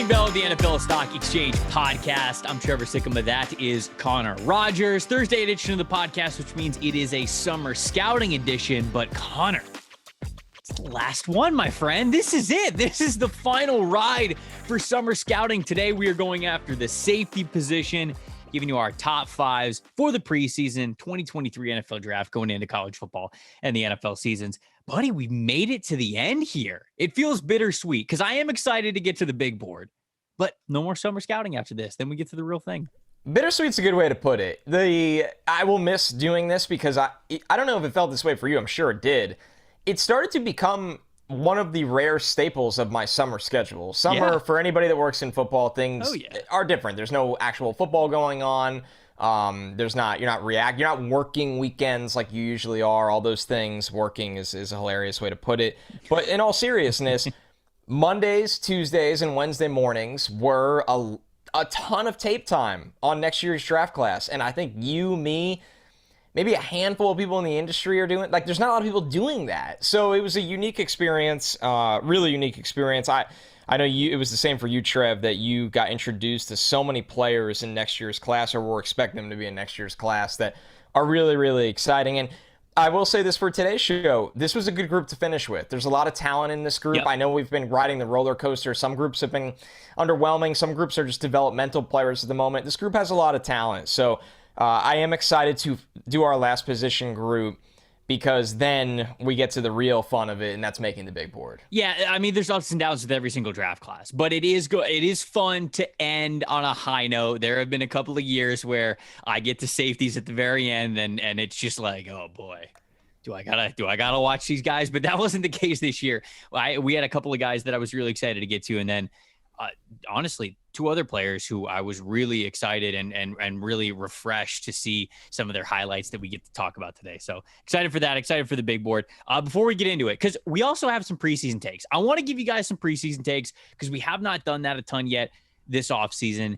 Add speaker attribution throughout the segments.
Speaker 1: Morning Bell of the NFL Stock Exchange podcast. I'm Trevor Sikkema. That is Connor Rogers. Thursday edition of the podcast, which means it is a summer scouting edition. But Connor, it's the last one, my friend. This is it. This is the final ride for summer scouting. Today, we are going after the safety position, giving you our top fives for the preseason 2023 NFL draft going into college football and the NFL seasons. Buddy, we made it to the end here. It feels bittersweet because I am excited to get to the big board, but no more summer scouting after this. Then we get to the real thing.
Speaker 2: Bittersweet's a good way to put it. I will miss doing this because I don't know if it felt this way for you. I'm sure it did. It started to become one of the rare staples of my summer schedule. Summer, for anybody that works in football, things are different. There's no actual football going on. You're not working weekends like you usually are. All those things. Working is a hilarious way to put it. But in all seriousness, Mondays, Tuesdays, and Wednesday mornings were a ton of tape time on next year's draft class. And I think you, me, maybe a handful of people in the industry are doing, there's not a lot of people doing that. So it was a unique experience, really unique experience. I know it was the same for you, Trev, that you got introduced to so many players in next year's class, or were expecting them to be in next year's class, that are really, really exciting. And I will say this for today's show, this was a good group to finish with. There's a lot of talent in this group. Yep. I know we've been riding the roller coaster. Some groups have been underwhelming. Some groups are just developmental players at the moment. This group has a lot of talent. So I am excited to do our last position group, because then we get to the real fun of it, and that's making the big board. Yeah,
Speaker 1: I mean, there's ups and downs with every single draft class, but it is good. It is fun to end on a high note. There have been a couple of years where I get to safeties at the very end, and it's just like, oh boy, do I gotta watch these guys? But that wasn't the case this year. We had a couple of guys that I was really excited to get to, and then honestly, two other players who I was really excited and really refreshed to see some of their highlights that we get to talk about today. So excited for that, excited for the big board. Before we get into it, because we also have some preseason takes. I want to give you guys some preseason takes because we have not done that a ton yet this offseason.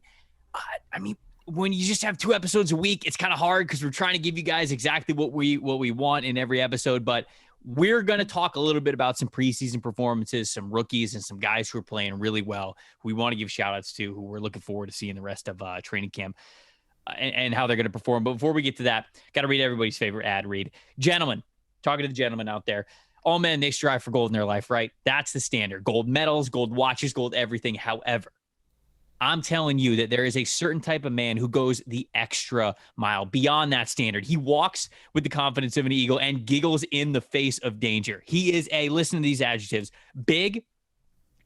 Speaker 1: I mean, when you just have 2 episodes a week, it's kind of hard because we're trying to give you guys exactly what we want in every episode. But we're going to talk a little bit about some preseason performances, some rookies, and some guys who are playing really well, who we want to give shout-outs to, who we're looking forward to seeing the rest of training camp and how they're going to perform. But before we get to that, got to read everybody's favorite ad read. Gentlemen, talking to the gentlemen out there, all men, they strive for gold in their life, right? That's the standard. Gold medals, gold watches, gold everything. However, I'm telling you that there is a certain type of man who goes the extra mile beyond that standard. He walks with the confidence of an eagle and giggles in the face of danger. He is listen to these adjectives, big,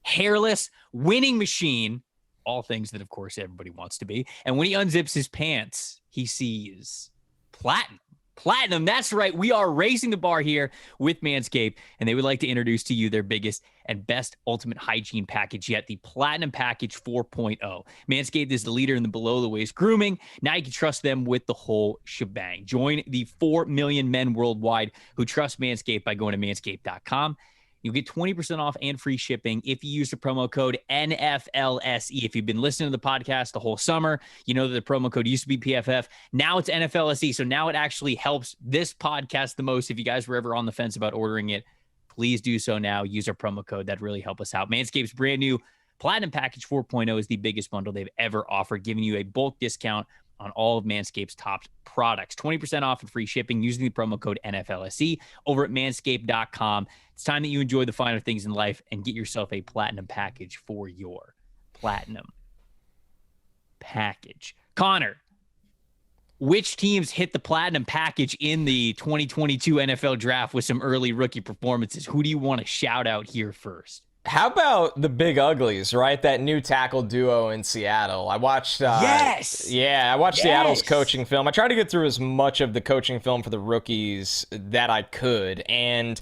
Speaker 1: hairless, winning machine, all things that, of course, everybody wants to be. And when he unzips his pants, he sees platinum. Platinum, that's right. We are raising the bar here with Manscaped, and they would like to introduce to you their biggest and best ultimate hygiene package yet, the Platinum Package 4.0. Manscaped is the leader in the below-the-waist grooming. Now you can trust them with the whole shebang. Join the 4 million men worldwide who trust Manscaped by going to manscaped.com. You'll get 20% off and free shipping if you use the promo code NFLSE. If you've been listening to the podcast the whole summer, you know that the promo code used to be PFF. Now it's NFLSE. So now it actually helps this podcast the most. If you guys were ever on the fence about ordering it, please do so now. Use our promo code. That'd really help us out. Manscaped's brand new Platinum Package 4.0 is the biggest bundle they've ever offered, giving you a bulk discount on all of Manscaped's top products. 20% off and free shipping using the promo code NFLSE over at manscaped.com. It's time that you enjoy the finer things in life and get yourself a platinum package for your platinum package. Connor, which teams hit the platinum package in the 2022 NFL draft with some early rookie performances? Who do you want to shout out here first?
Speaker 2: How about the Big Uglies, right? That new tackle duo in Seattle. I watched Seattle's coaching film. I tried to get through as much of the coaching film for the rookies that I could. And,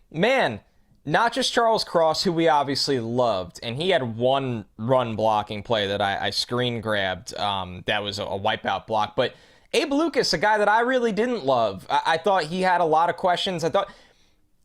Speaker 2: man, not just Charles Cross, who we obviously loved, and he had one run blocking play that I screen grabbed that was a wipeout block. But Abe Lucas, a guy that I really didn't love. I thought he had a lot of questions. I thought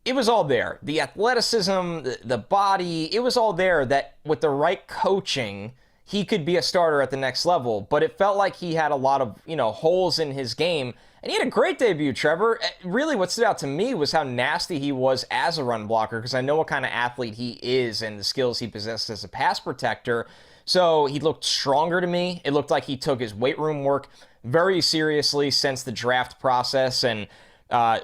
Speaker 2: it was all there. The athleticism, the body, it was all there that with the right coaching, he could be a starter at the next level. But it felt like he had a lot of, holes in his game. And he had a great debut, Trevor. Really, what stood out to me was how nasty he was as a run blocker, because I know what kind of athlete he is and the skills he possessed as a pass protector. So he looked stronger to me. It looked like he took his weight room work very seriously since the draft process. And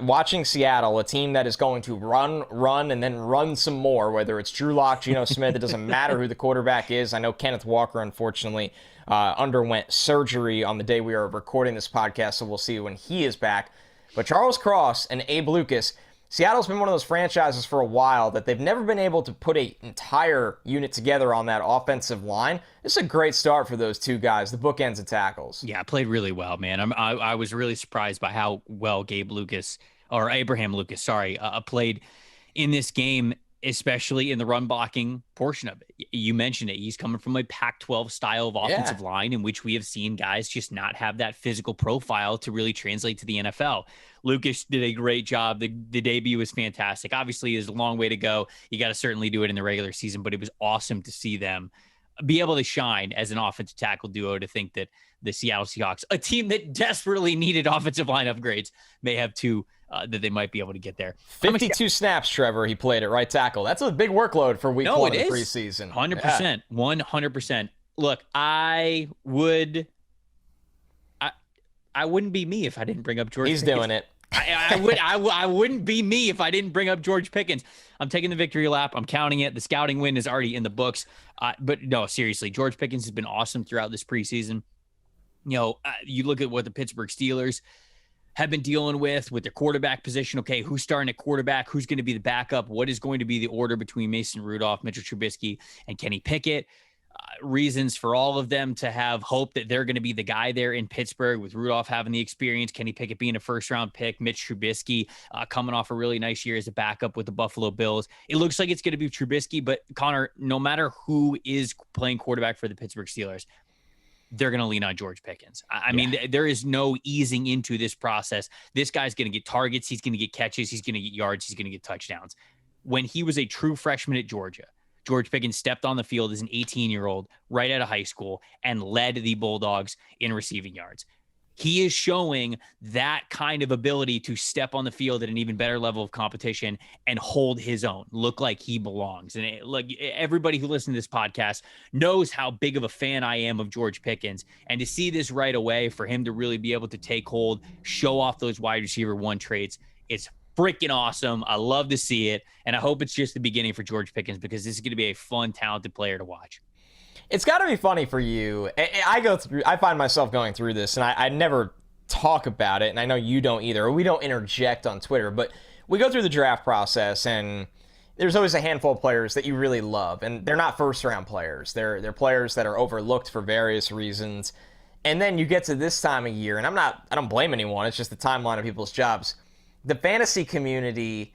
Speaker 2: watching Seattle, a team that is going to run, and then run some more, whether it's Drew Lock, Geno Smith, it doesn't matter who the quarterback is. I know Kenneth Walker, unfortunately, underwent surgery on the day we are recording this podcast, so we'll see when he is back. But Charles Cross and Abe Lucas, Seattle's been one of those franchises for a while that they've never been able to put an entire unit together on that offensive line. It's a great start for those two guys, the bookends of tackles.
Speaker 1: Yeah, played really well, man. I was really surprised by how well Abraham Lucas, played in this game, especially in the run blocking portion of it. You mentioned it. He's coming from a Pac-12 style of offensive line in which we have seen guys just not have that physical profile to really translate to the NFL. Lucas did a great job. The debut was fantastic. Obviously, there's a long way to go. You got to certainly do it in the regular season, but it was awesome to see them be able to shine as an offensive tackle duo. To think that the Seattle Seahawks, a team that desperately needed offensive line upgrades, may have two that they might be able to get there.
Speaker 2: 52 snaps, Trevor, he played at right tackle. That's a big workload for week one of the preseason.
Speaker 1: 100%. 100%. Look, I wouldn't be me if I didn't bring up George
Speaker 2: He's
Speaker 1: Pickens.
Speaker 2: doing it.
Speaker 1: I wouldn't be me if I didn't bring up George Pickens. I'm taking the victory lap. I'm counting it. The scouting win is already in the books. But no, seriously, George Pickens has been awesome throughout this preseason. You look at what the Pittsburgh Steelers have been dealing with their quarterback position. Okay, who's starting at quarterback? Who's going to be the backup? What is going to be the order between Mason Rudolph, Mitchell Trubisky, and Kenny Pickett? Reasons for all of them to have hope that they're going to be the guy there in Pittsburgh, with Rudolph having the experience, Kenny Pickett being a first-round pick, Mitch Trubisky coming off a really nice year as a backup with the Buffalo Bills. It looks like it's going to be Trubisky, but Connor, no matter who is playing quarterback for the Pittsburgh Steelers, they're going to lean on George Pickens. I mean, there is no easing into this process. This guy's going to get targets. He's going to get catches. He's going to get yards. He's going to get touchdowns. When he was a true freshman at Georgia, George Pickens stepped on the field as an 18-year-old right out of high school and led the Bulldogs in receiving yards. He is showing that kind of ability to step on the field at an even better level of competition and hold his own, look like he belongs. And everybody who listens to this podcast knows how big of a fan I am of George Pickens. And to see this right away, for him to really be able to take hold, show off those wide receiver one traits, it's freaking awesome. I love to see it. And I hope it's just the beginning for George Pickens, because this is going to be a fun, talented player to watch.
Speaker 2: It's got to be funny for you. I find myself going through this, and I never talk about it, and I know you don't either, or we don't interject on Twitter, but we go through the draft process, and there's always a handful of players that you really love, and they're not first-round players. They're players that are overlooked for various reasons. And then you get to this time of year, and I don't blame anyone. It's just the timeline of people's jobs. The fantasy community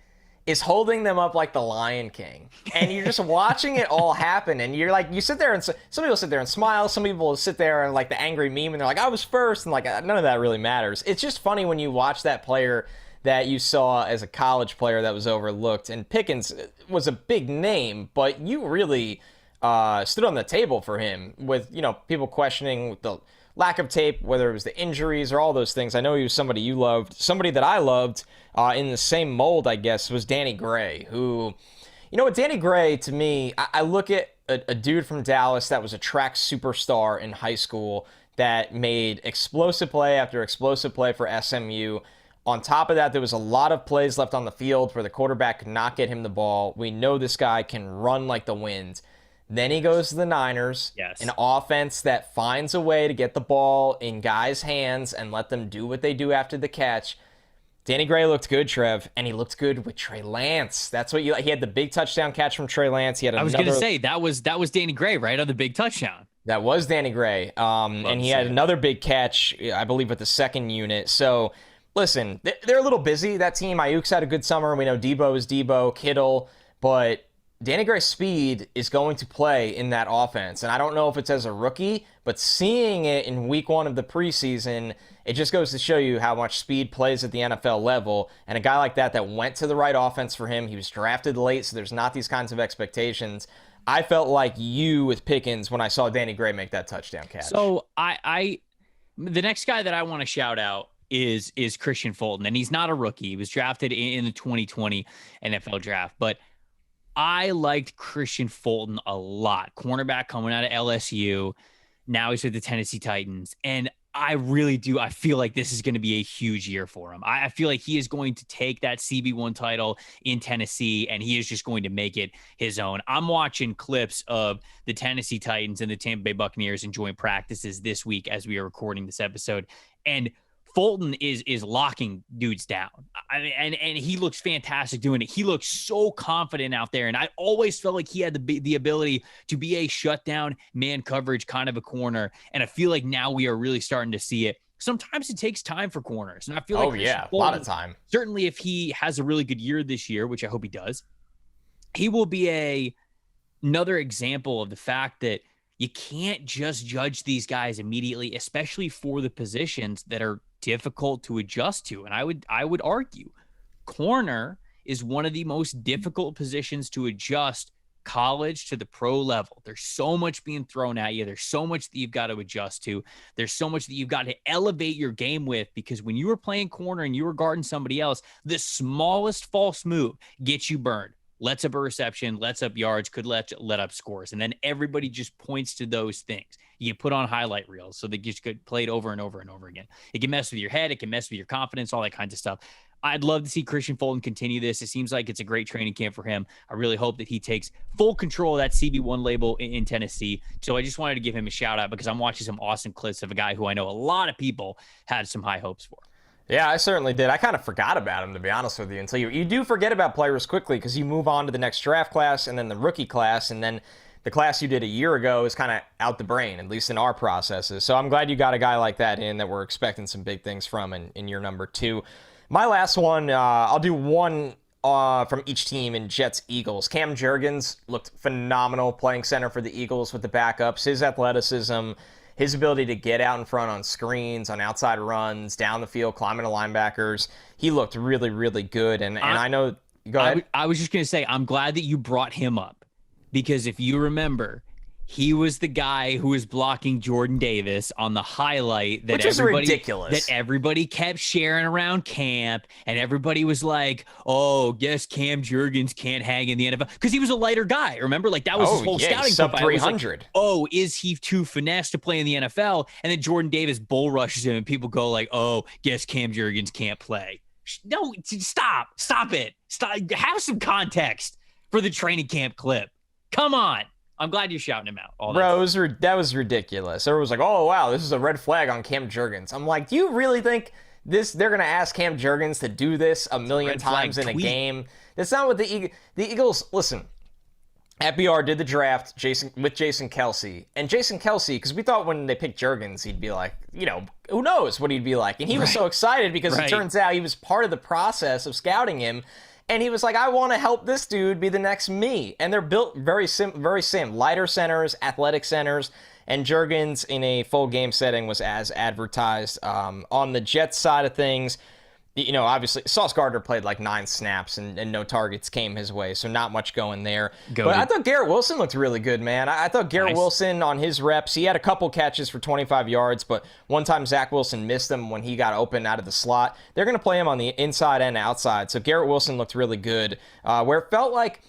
Speaker 2: is holding them up like the Lion King. And you're just watching it all happen. And you're like, you sit there and some people sit there and smile. Some people sit there and like the angry meme and they're like, I was first. And like, none of that really matters. It's just funny when you watch that player that you saw as a college player that was overlooked. And Pickens was a big name, but you really stood on the table for him with, people questioning the lack of tape, whether it was the injuries or all those things. I know he was somebody you loved. Somebody that I loved in the same mold, I guess, was Danny Gray, who, what Danny Gray, to me, I look at a dude from Dallas that was a track superstar in high school that made explosive play after explosive play for SMU. On top of that, there was a lot of plays left on the field where the quarterback could not get him the ball. We know this guy can run like the wind. Then he goes to the Niners, an offense that finds a way to get the ball in guys' hands and let them do what they do after the catch. Danny Gray looked good, Trev, and he looked good with Trey Lance. That's what he had the big touchdown catch from Trey Lance. He had
Speaker 1: I was going to say that was Danny Gray, right, on the big touchdown.
Speaker 2: That was Danny Gray, and he had another big catch, I believe, with the second unit. So, listen, they're a little busy, that team. Ayuk's had a good summer. We know Debo is Debo, Kittle, but Danny Gray's speed is going to play in that offense. And I don't know if it's as a rookie, but seeing it in week one of the preseason, it just goes to show you how much speed plays at the NFL level. And a guy like that went to the right offense for him, he was drafted late, so there's not these kinds of expectations. I felt like you with Pickens when I saw Danny Gray make that touchdown catch.
Speaker 1: So the next guy that I want to shout out is Christian Fulton. And he's not a rookie. He was drafted in the 2020 NFL draft, but I liked Christian Fulton a lot. Cornerback coming out of LSU. Now he's with the Tennessee Titans. And I really do. I feel like this is going to be a huge year for him. I feel like he is going to take that CB1 title in Tennessee, and he is just going to make it his own. I'm watching clips of the Tennessee Titans and the Tampa Bay Buccaneers enjoying practices this week as we are recording this episode. And Fulton is locking dudes down. I mean, and he looks fantastic doing it. He looks so confident out there. And I always felt like he had the ability to be a shutdown man coverage kind of a corner. And I feel like now we are really starting to see it. Sometimes it takes time for corners. And I feel like
Speaker 2: a lot of time.
Speaker 1: Certainly if he has a really good year this year, which I hope he does, he will be another example of the fact that you can't just judge these guys immediately, especially for the positions that are difficult to adjust to. And I would argue corner is one of the most difficult positions to adjust college to the pro level. There's so much being thrown at you. There's so much that you've got to adjust to. There's so much that you've got to elevate your game with, because when you were playing corner and you were guarding somebody else, the smallest false move gets you burned. Lets up a reception, lets up yards, could let up scores. And then everybody just points to those things. You can put on highlight reels so they just get played over and over and over again. It can mess with your head. It can mess with your confidence, all that kinds of stuff. I'd love to see Christian Fulton continue this. It seems like it's a great training camp for him. I really hope that he takes full control of that CB1 label in Tennessee. So I just wanted to give him a shout out because I'm watching some awesome clips of a guy who I know a lot of people had some high hopes for.
Speaker 2: Yeah, I certainly did. I kind of forgot about him, to be honest with you, until you do forget about players quickly because you move on to the next draft class and then the rookie class, and then the class you did a year ago is kind of out the brain, at least in our processes. So I'm glad you got a guy like that in that we're expecting some big things from in year number 2. My last one, I'll do one from each team in Jets-Eagles. Cam Jurgens looked phenomenal playing center for the Eagles with the backups. His athleticism, his ability to get out in front on screens, on outside runs, down the field, climbing to linebackers, he looked really, really good. And I know, go ahead.
Speaker 1: I was just going to say, I'm glad that you brought him up, because if you remember, he was the guy who was blocking Jordan Davis on the highlight that everybody kept sharing around camp, and everybody was like, "Oh, guess Cam Jurgens can't hang in the NFL," because he was a lighter guy. Remember, like that was his whole scouting
Speaker 2: sub
Speaker 1: profile.
Speaker 2: 300.
Speaker 1: Like, oh, is he too finesse to play in the NFL? And then Jordan Davis bull rushes him, and people go like, "Oh, guess Cam Jurgens can't play." No, stop it. Stop. Have some context for the training camp clip. Come on. I'm glad you're shouting him out.
Speaker 2: Bro, that was ridiculous. Everyone was like, "Oh, wow, this is a red flag on Cam Jurgens." I'm like, do you really think they're going to ask Cam Jurgens to do this a million times in a game? That's not what the Eagles, listen, at BR did the draft with Jason Kelce. And Jason Kelce, because we thought when they picked Jurgens, he'd be like, who knows what he'd be like. And he was so excited because it turns out he was part of the process of scouting him. And he was like, I want to help this dude be the next me. And they're built very same. Lighter centers, athletic centers. And Jurgens in a full game setting was as advertised. On the Jets side of things, obviously, Sauce Gardner played like 9 snaps and no targets came his way, so not much going there. But I thought Garrett Wilson looked really good, man. I thought Garrett Wilson on his reps, he had a couple catches for 25 yards, but one time Zach Wilson missed him when he got open out of the slot. They're going to play him on the inside and outside, so Garrett Wilson looked really good, where it felt like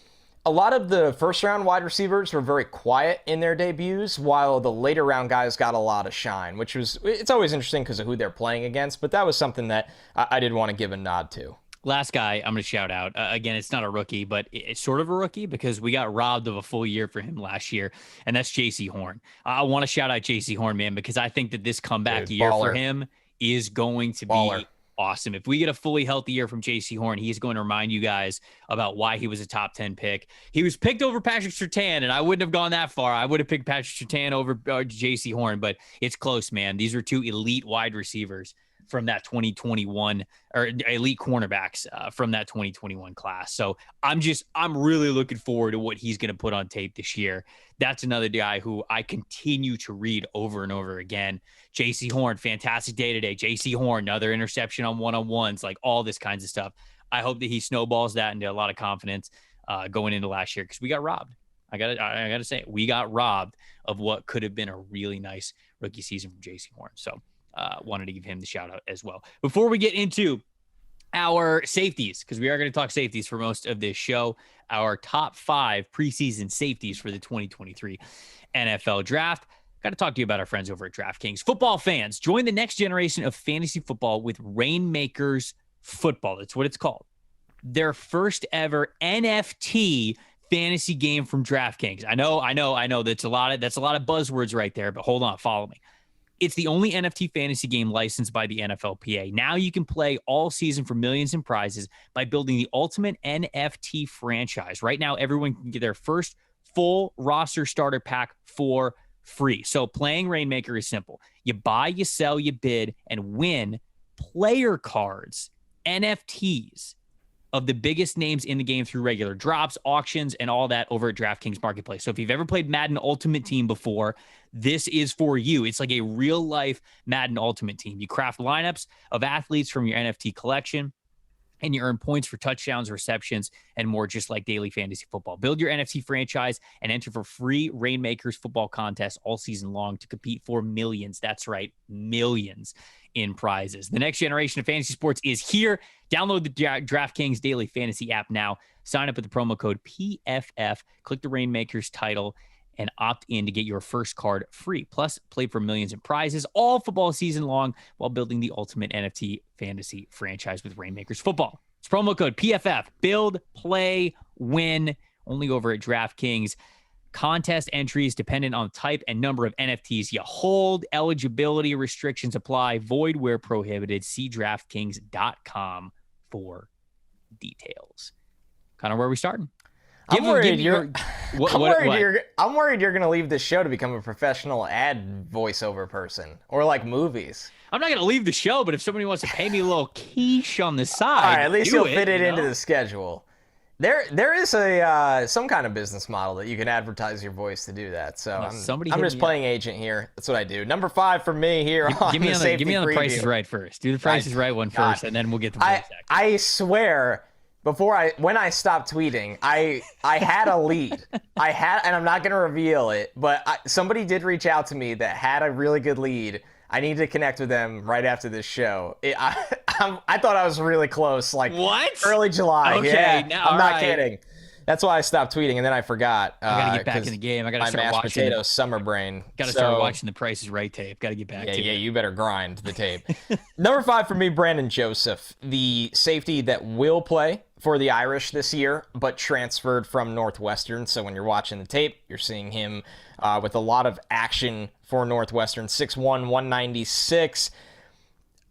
Speaker 2: a lot of the first-round wide receivers were very quiet in their debuts, while the later-round guys got a lot of shine, it's always interesting because of who they're playing against, but that was something that I did want to give a nod to.
Speaker 1: Last guy I'm going to shout out. Again, it's not a rookie, but it's sort of a rookie because we got robbed of a full year for him last year, and that's J.C. Horn. I want to shout out J.C. Horn, man, because I think that this comeback year for him is going to be awesome. If we get a fully healthy year from J.C. Horn, he's going to remind you guys about why he was a top 10 pick. He was picked over Patrick Surtain, and I wouldn't have gone that far. I would have picked Patrick Surtain over J.C. Horn, but it's close, man. These are 2 elite wide receivers from that 2021, or elite cornerbacks from that 2021 class. So I'm really looking forward to what he's going to put on tape this year. That's another guy who I continue to read over and over again. J.C. Horn, fantastic day today. J.C. Horn, another interception on one-on-ones, like all this kinds of stuff. I hope that he snowballs that into a lot of confidence going into last year, because we got robbed. I gotta say, we got robbed of what could have been a really nice rookie season from J.C. Horn. So wanted to give him the shout out as well. Before we get into our safeties, because we are going to talk safeties for most of this show, our top 5 preseason safeties for the 2023 NFL draft. Got to talk to you about our friends over at DraftKings. Football fans, join the next generation of fantasy football with Rainmakers Football. That's what it's called. Their first ever NFT fantasy game from DraftKings. I know. That's a lot of buzzwords right there, but hold on, follow me. It's the only NFT fantasy game licensed by the NFLPA. Now you can play all season for millions in prizes by building the ultimate NFT franchise. Right now, everyone can get their first full roster starter pack for free. So playing Rainmaker is simple. You buy, you sell, you bid, and win player cards, NFTs, of the biggest names in the game through regular drops, auctions, and all that over at DraftKings Marketplace. So if you've ever played Madden Ultimate Team before, this is for you. It's like a real-life Madden Ultimate Team. You craft lineups of athletes from your NFT collection, and you earn points for touchdowns, receptions, and more, just like daily fantasy football. Build your NFT franchise and enter for free Rainmakers football contests all season long to compete for millions. That's right, millions in prizes. The next generation of fantasy sports is here. Download the DraftKings Daily Fantasy app now. Sign up with the promo code PFF. Click the Rainmakers title and opt in to get your first card free. Plus, play for millions in prizes all football season long while building the ultimate NFT fantasy franchise with Rainmakers Football. It's promo code PFF. Build, play, win. Only over at DraftKings. Contest entries dependent on type and number of NFTs you hold. Eligibility restrictions apply. Void where prohibited. See DraftKings.com for details. Kind of where we starting.
Speaker 2: I'm worried you're going to leave this show to become a professional ad voiceover person, or like movies.
Speaker 1: I'm not going to leave the show, but if somebody wants to pay me a little quiche on the side,
Speaker 2: all right, at least you'll fit it into the schedule. There is some kind of business model that you can advertise your voice to do that. So I'm just playing agent here. That's what I do. Number 5 for me here on the safety
Speaker 1: Give me on the
Speaker 2: preview.
Speaker 1: Price is Right first. Do the Price is Right one first, and then we'll get the voice acting.
Speaker 2: I swear, when I stopped tweeting, I had a lead. And I'm not going to reveal it, but somebody did reach out to me that had a really good lead. I need to connect with them right after this show. I thought I was really close, like
Speaker 1: what?
Speaker 2: Early July.
Speaker 1: Okay,
Speaker 2: yeah, I'm not kidding. That's why I stopped tweeting, and then I forgot.
Speaker 1: I gotta get back in the game. I gotta start
Speaker 2: mashed
Speaker 1: watching.
Speaker 2: Potato summer brain.
Speaker 1: Gotta start watching the Price is Right tape. Gotta get back to it.
Speaker 2: Yeah, you better grind the tape. Number 5 for me, Brandon Joseph, the safety that will play for the Irish this year, but transferred from Northwestern. So when you're watching the tape, you're seeing him with a lot of action for Northwestern. 6'1", 196.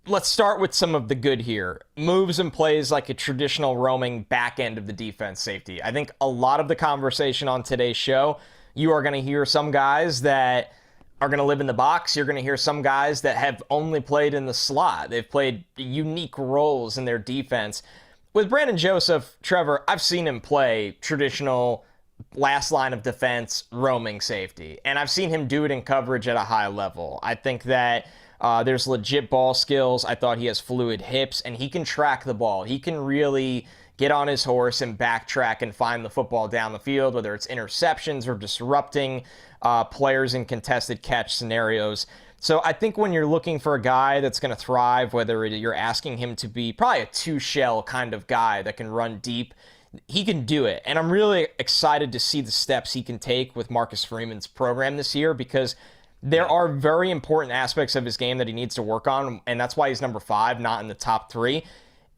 Speaker 2: Let's start with some of the good here. Moves and plays like a traditional roaming back end of the defense safety. I think a lot of the conversation on today's show, you are going to hear some guys that are going to live in the box. You're going to hear some guys that have only played in the slot. They've played unique roles in their defense. With Brandon Joseph, Trevor, I've seen him play traditional last line of defense roaming safety, and I've seen him do it in coverage at a high level. I think that there's legit ball skills. I thought he has fluid hips, and he can track the ball. He can really get on his horse and backtrack and find the football down the field, whether it's interceptions or disrupting players in contested catch scenarios. So I think when you're looking for a guy that's going to thrive, whether you're asking him to be probably a 2-shell kind of guy that can run deep, he can do it. And I'm really excited to see the steps he can take with Marcus Freeman's program this year, because there are very important aspects of his game that he needs to work on, and that's why he's number 5, not in the top 3.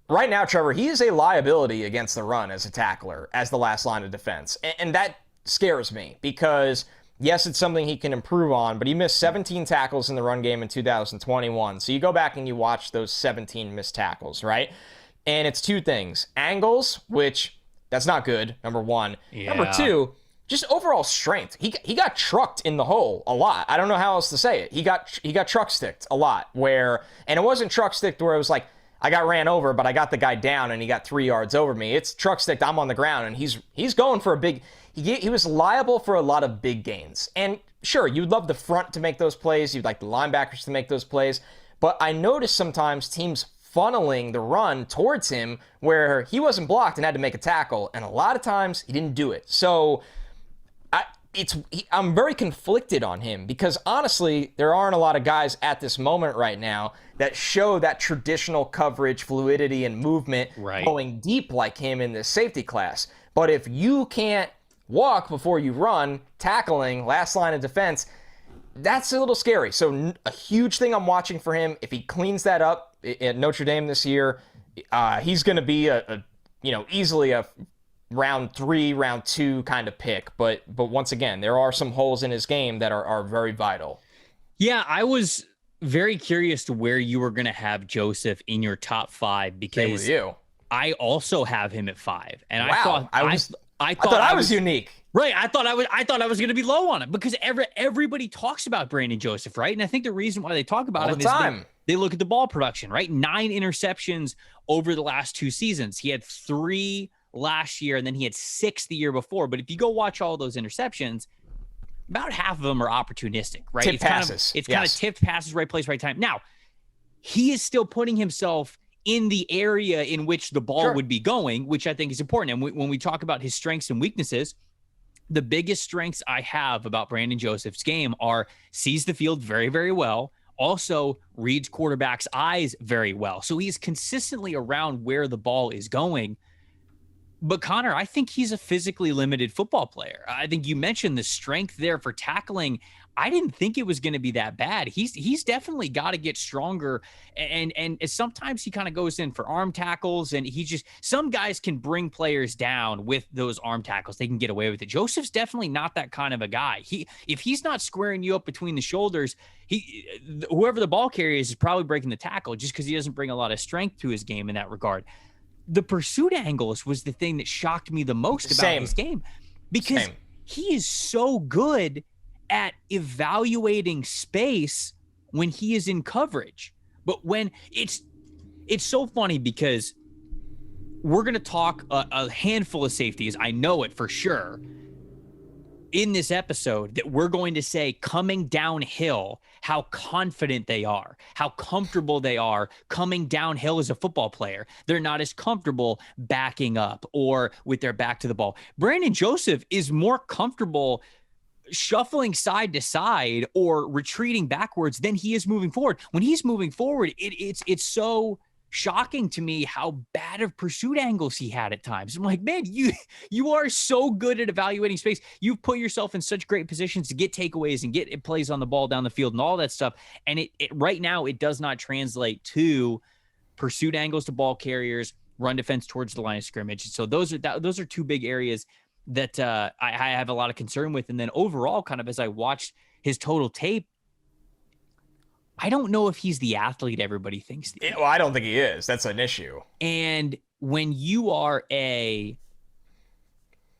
Speaker 2: Right now, Trevor, he is a liability against the run as a tackler, as the last line of defense. And that scares me, because yes, it's something he can improve on, but he missed 17 tackles in the run game in 2021. So you go back and you watch those 17 missed tackles, right? And it's 2 things. Angles, which that's not good, number 1. Yeah. Number 2, just overall strength. He got trucked in the hole a lot. I don't know how else to say it. He got truck sticked a lot, and it wasn't truck sticked where it was like, I got ran over, but I got the guy down and he got 3 yards over me. It's truck sticked, I'm on the ground, and he's going for a big... He was liable for a lot of big gains. And sure, you'd love the front to make those plays. You'd like the linebackers to make those plays. But I noticed sometimes teams funneling the run towards him where he wasn't blocked and had to make a tackle. And a lot of times he didn't do it. So I'm very conflicted on him because honestly, there aren't a lot of guys at this moment right now that show that traditional coverage, fluidity, and movement
Speaker 1: Right.
Speaker 2: going deep like him in this safety class. But if you can't walk before you run, tackling, last line of defense, that's a little scary. So a huge thing I'm watching for him. If he cleans that up at Notre Dame this year, he's going to be easily a round 3, round 2 kind of pick. But once again, there are some holes in his game that are very vital.
Speaker 1: Yeah, I was very curious to where you were going to have Joseph in your top 5
Speaker 2: Same with
Speaker 1: because
Speaker 2: you.
Speaker 1: I also have him at 5, and
Speaker 2: Wow,
Speaker 1: I thought
Speaker 2: I was unique.
Speaker 1: Right, I thought I was going to be low on him because everybody talks about Brandon Joseph, right? And I think the reason why they talk about him is they look at the ball production, right? 9 interceptions over the last 2 seasons. He had 3 last year, and then he had 6 the year before. But if you go watch all those interceptions, about half of them are opportunistic, right?
Speaker 2: Tipped passes.
Speaker 1: It's kind of tipped passes, right place, right time. Now, he is still putting himself in the area in which the ball would be going, which I think is important. And when we talk about his strengths and weaknesses, the biggest strengths I have about Brandon Joseph's game are sees the field very, very well, also reads quarterback's eyes very well. So he's consistently around where the ball is going. But Connor, I think he's a physically limited football player. I think you mentioned the strength there for tackling. I didn't think it was going to be that bad. He's definitely got to get stronger. And sometimes he kind of goes in for arm tackles, and some guys can bring players down with those arm tackles. They can get away with it. Joseph's definitely not that kind of a guy. If he's not squaring you up between the shoulders, whoever the ball carrier is probably breaking the tackle just because he doesn't bring a lot of strength to his game in that regard. The pursuit angles was the thing that shocked me the most about his game because he is so good at evaluating space when he is in coverage. But when it's so funny because we're going to talk a handful of safeties. I know it for sure in this episode that we're going to say coming downhill, how confident they are, how comfortable they are coming downhill as a football player. They're not as comfortable backing up or with their back to the ball. Brandon Joseph is more comfortable shuffling side to side or retreating backwards than he is moving forward. When he's moving forward, it's so shocking to me how bad of pursuit angles he had at times. I'm like, man, you are so good at evaluating space. You've put yourself in such great positions to get takeaways and get plays on the ball down the field and all that stuff. And it right now, it does not translate to pursuit angles to ball carriers, run defense towards the line of scrimmage. So those are 2 big areas that I have a lot of concern with. And then overall, kind of as I watched his total tape, I don't know if he's the athlete everybody thinks.
Speaker 2: Well, I don't think he is. That's an issue.
Speaker 1: And when you are a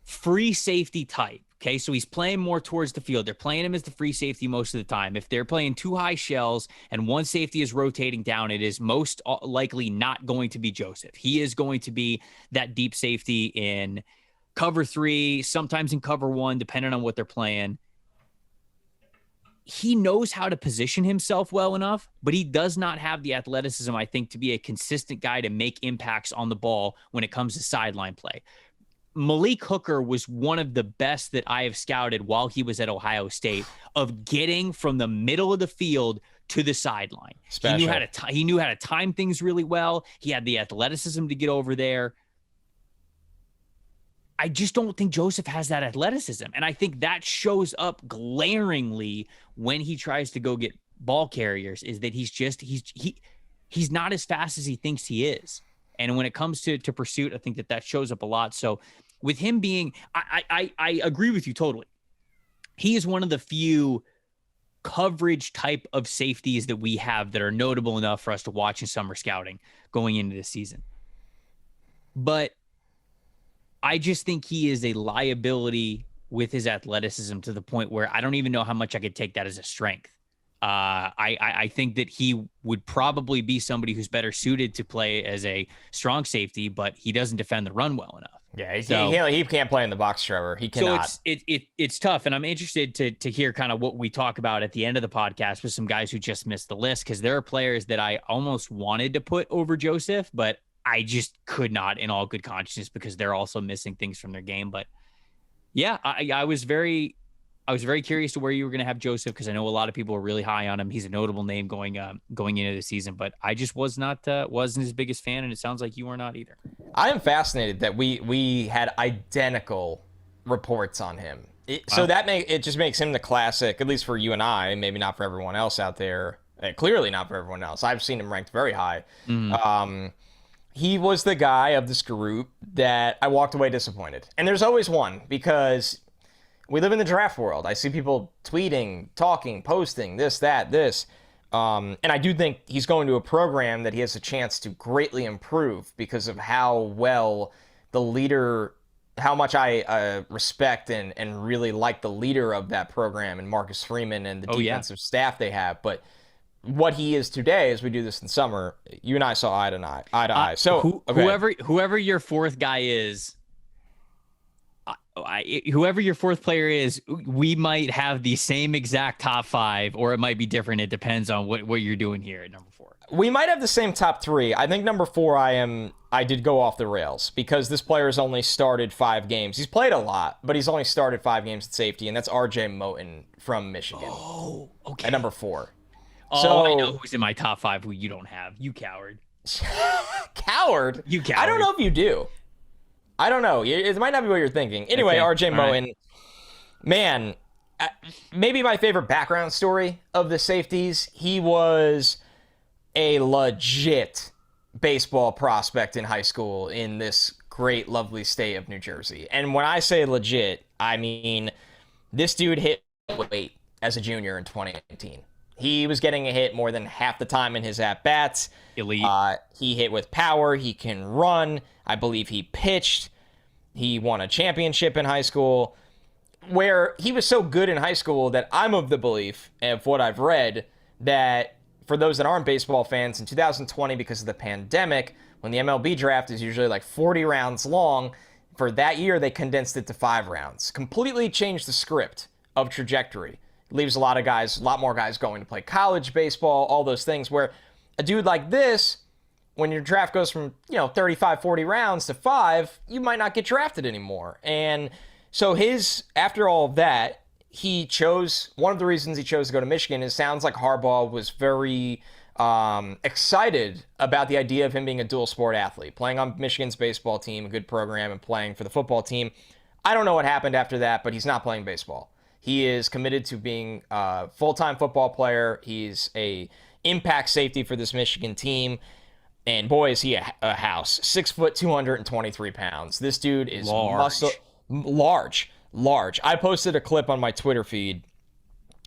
Speaker 1: free safety type, okay, so he's playing more towards the field. They're playing him as the free safety most of the time. If they're playing 2 high shells and one safety is rotating down, it is most likely not going to be Joseph. He is going to be that deep safety in cover 3, sometimes in cover 1, depending on what they're playing. He knows how to position himself well enough, but he does not have the athleticism, I think, to be a consistent guy to make impacts on the ball when it comes to sideline play. Malik Hooker was one of the best that I have scouted while he was at Ohio State of getting from the middle of the field to the sideline. He knew how to time things really well. He had the athleticism to get over there. I just don't think Joseph has that athleticism. And I think that shows up glaringly when he tries to go get ball carriers, is that he's not as fast as he thinks he is. And when it comes to pursuit, I think that shows up a lot. So with him being, I agree with you totally. He is one of the few coverage type of safeties that we have that are notable enough for us to watch in summer scouting going into this season. But I just think he is a liability with his athleticism to the point where I don't even know how much I could take that as a strength. I think that he would probably be somebody who's better suited to play as a strong safety, but he doesn't defend the run well enough.
Speaker 2: Yeah, he can't play in the box, Trevor. He cannot.
Speaker 1: So it's tough, and I'm interested to hear kind of what we talk about at the end of the podcast with some guys who just missed the list, because there are players that I almost wanted to put over Joseph, but I just could not in all good conscience because they're also missing things from their game. But yeah, I was very I was very curious to where you were going to have Joseph because I know a lot of people are really high on him. He's a notable name going into the season, but I just wasn't his biggest fan, and it sounds like you are not either.
Speaker 2: I am fascinated that we had identical reports on him. So it just makes him the classic, at least for you and I, maybe not for everyone else out there. Clearly not for everyone else. I've seen him ranked very high. He was the guy of this group that I walked away disappointed. And there's always one, because we live in the draft world. I see people tweeting, talking, posting, this, that, this. And I do think he's going to a program that he has a chance to greatly improve because of how well the leader, how much I respect and really like the leader of that program and Marcus Freeman and the defensive staff they have. But what he is today, as we do this in summer, you and I saw eye to eye. So
Speaker 1: whoever your fourth guy is, whoever your fourth player is, we might have the same exact top five, or it might be different. It depends on what you're doing here at number 4.
Speaker 2: We might have the same top 3. I think number 4, I did go off the rails because this player has only started 5 games. He's played a lot, but he's only started 5 games at safety, and that's RJ Moten from Michigan.
Speaker 1: Oh, okay.
Speaker 2: At number 4.
Speaker 1: Oh,
Speaker 2: so,
Speaker 1: I know who's in my top 5 who you don't have. You coward.
Speaker 2: Coward?
Speaker 1: You coward.
Speaker 2: I don't know if you do. I don't know. It might not be what you're thinking. Anyway,
Speaker 1: okay.
Speaker 2: RJ Moten, man, maybe my favorite background story of the Safeties. He was a legit baseball prospect in high school in this great, lovely state of New Jersey. And when I say legit, I mean this dude hit weight as a junior in 2019. He was getting a hit more than half the time in his at-bats.
Speaker 1: Elite.
Speaker 2: He hit with power. He can run. I believe he pitched. He won a championship in high school, where he was so good in high school that I'm of the belief, of what I've read, that for those that aren't baseball fans, in 2020, because of the pandemic, when the MLB draft is usually like 40 rounds long, for that year they condensed it to 5 rounds. Completely changed the script of trajectory. Leaves a lot more guys going to play college baseball, all those things, where a dude like this, when your draft goes from 35, 40 rounds to 5, you might not get drafted anymore. And so after all of that, one of the reasons he chose to go to Michigan is, sounds like Harbaugh was very excited about the idea of him being a dual sport athlete, playing on Michigan's baseball team, a good program, and playing for the football team. I don't know what happened after that, but he's not playing baseball. He is committed to being a full-time football player. He's a impact safety for this Michigan team. And boy, is he a house. 6 foot, 223 pounds. This dude is large. I posted a clip on my Twitter feed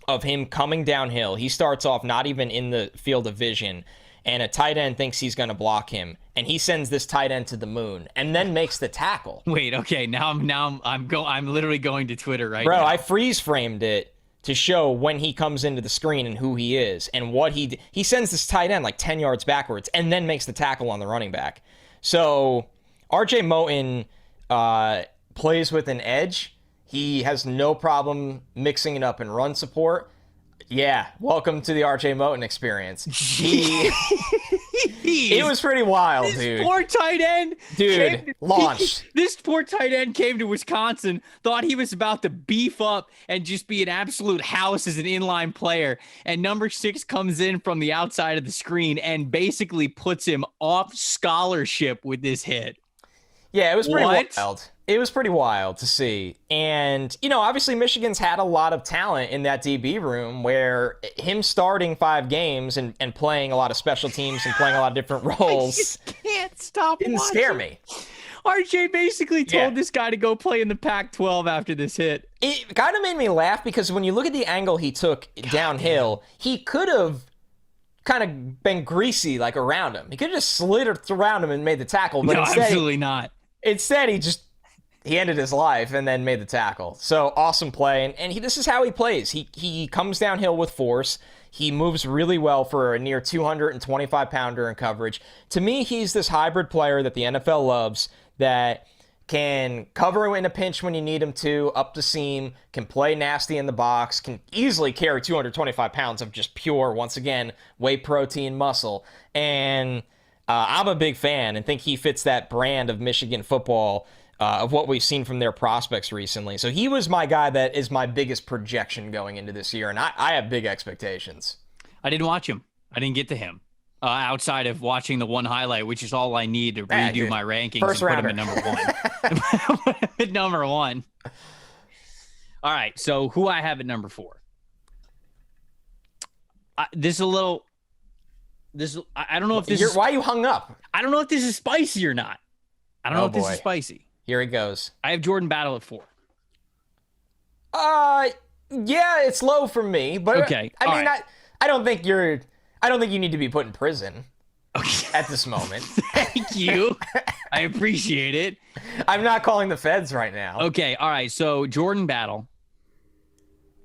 Speaker 2: of him coming downhill. He starts off not even in the field of vision, and a tight end thinks he's going to block him, and he sends this tight end to the moon and then makes the tackle.
Speaker 1: Wait, okay, I'm literally going to Twitter right now.
Speaker 2: Bro, I freeze framed it to show when he comes into the screen and who he is and what he sends this tight end like 10 yards backwards and then makes the tackle on the running back. So RJ Moten plays with an edge. He has no problem mixing it up in run support. Yeah, welcome to the RJ Moten experience. It was pretty wild, dude.
Speaker 1: This poor tight end.
Speaker 2: Launched.
Speaker 1: This poor tight end came to Wisconsin, thought he was about to beef up and just be an absolute house as an inline player. And number 6 comes in from the outside of the screen and basically puts him off scholarship with this hit.
Speaker 2: Yeah, it was pretty wild. It was pretty wild to see. And, obviously Michigan's had a lot of talent in that DB room, where him starting 5 games and playing a lot of special teams and playing a lot of different roles.
Speaker 1: I just can't stop
Speaker 2: didn't
Speaker 1: watching.
Speaker 2: Scare me.
Speaker 1: RJ basically told this guy to go play in the Pac-12 after this hit.
Speaker 2: It kind of made me laugh because when you look at the angle he took downhill, he could have kind of been greasy like around him. He could have just slid around him and made the tackle. But
Speaker 1: no, absolutely not.
Speaker 2: Instead, he ended his life and then made the tackle. So awesome play. And this is how he plays. He comes downhill with force. He moves really well for a near 225-pounder in coverage. To me, he's this hybrid player that the NFL loves, that can cover in a pinch when you need him to, up the seam, can play nasty in the box, can easily carry 225 pounds of just pure, once again, whey protein muscle. And I'm a big fan and think he fits that brand of Michigan football of what we've seen from their prospects recently. So he was my guy that is my biggest projection going into this year, and I have big expectations.
Speaker 1: I didn't watch him. I didn't get to him. Outside of watching the one highlight, which is all I need to redo my rankings
Speaker 2: First
Speaker 1: and
Speaker 2: rounder.
Speaker 1: put him at number 1. At number 1. All right, so who I have at number 4? This is a little. I don't know if this is.
Speaker 2: Why you hung up?
Speaker 1: I don't know if this is spicy or not. I don't know if this is spicy.
Speaker 2: Here it goes.
Speaker 1: I have Jordan Battle at 4.
Speaker 2: Yeah, it's low for me, but
Speaker 1: okay.
Speaker 2: I mean, right. I don't think you need to be put in prison at this moment.
Speaker 1: Thank you. I appreciate it.
Speaker 2: I'm not calling the feds right now.
Speaker 1: Okay, all right. So Jordan Battle,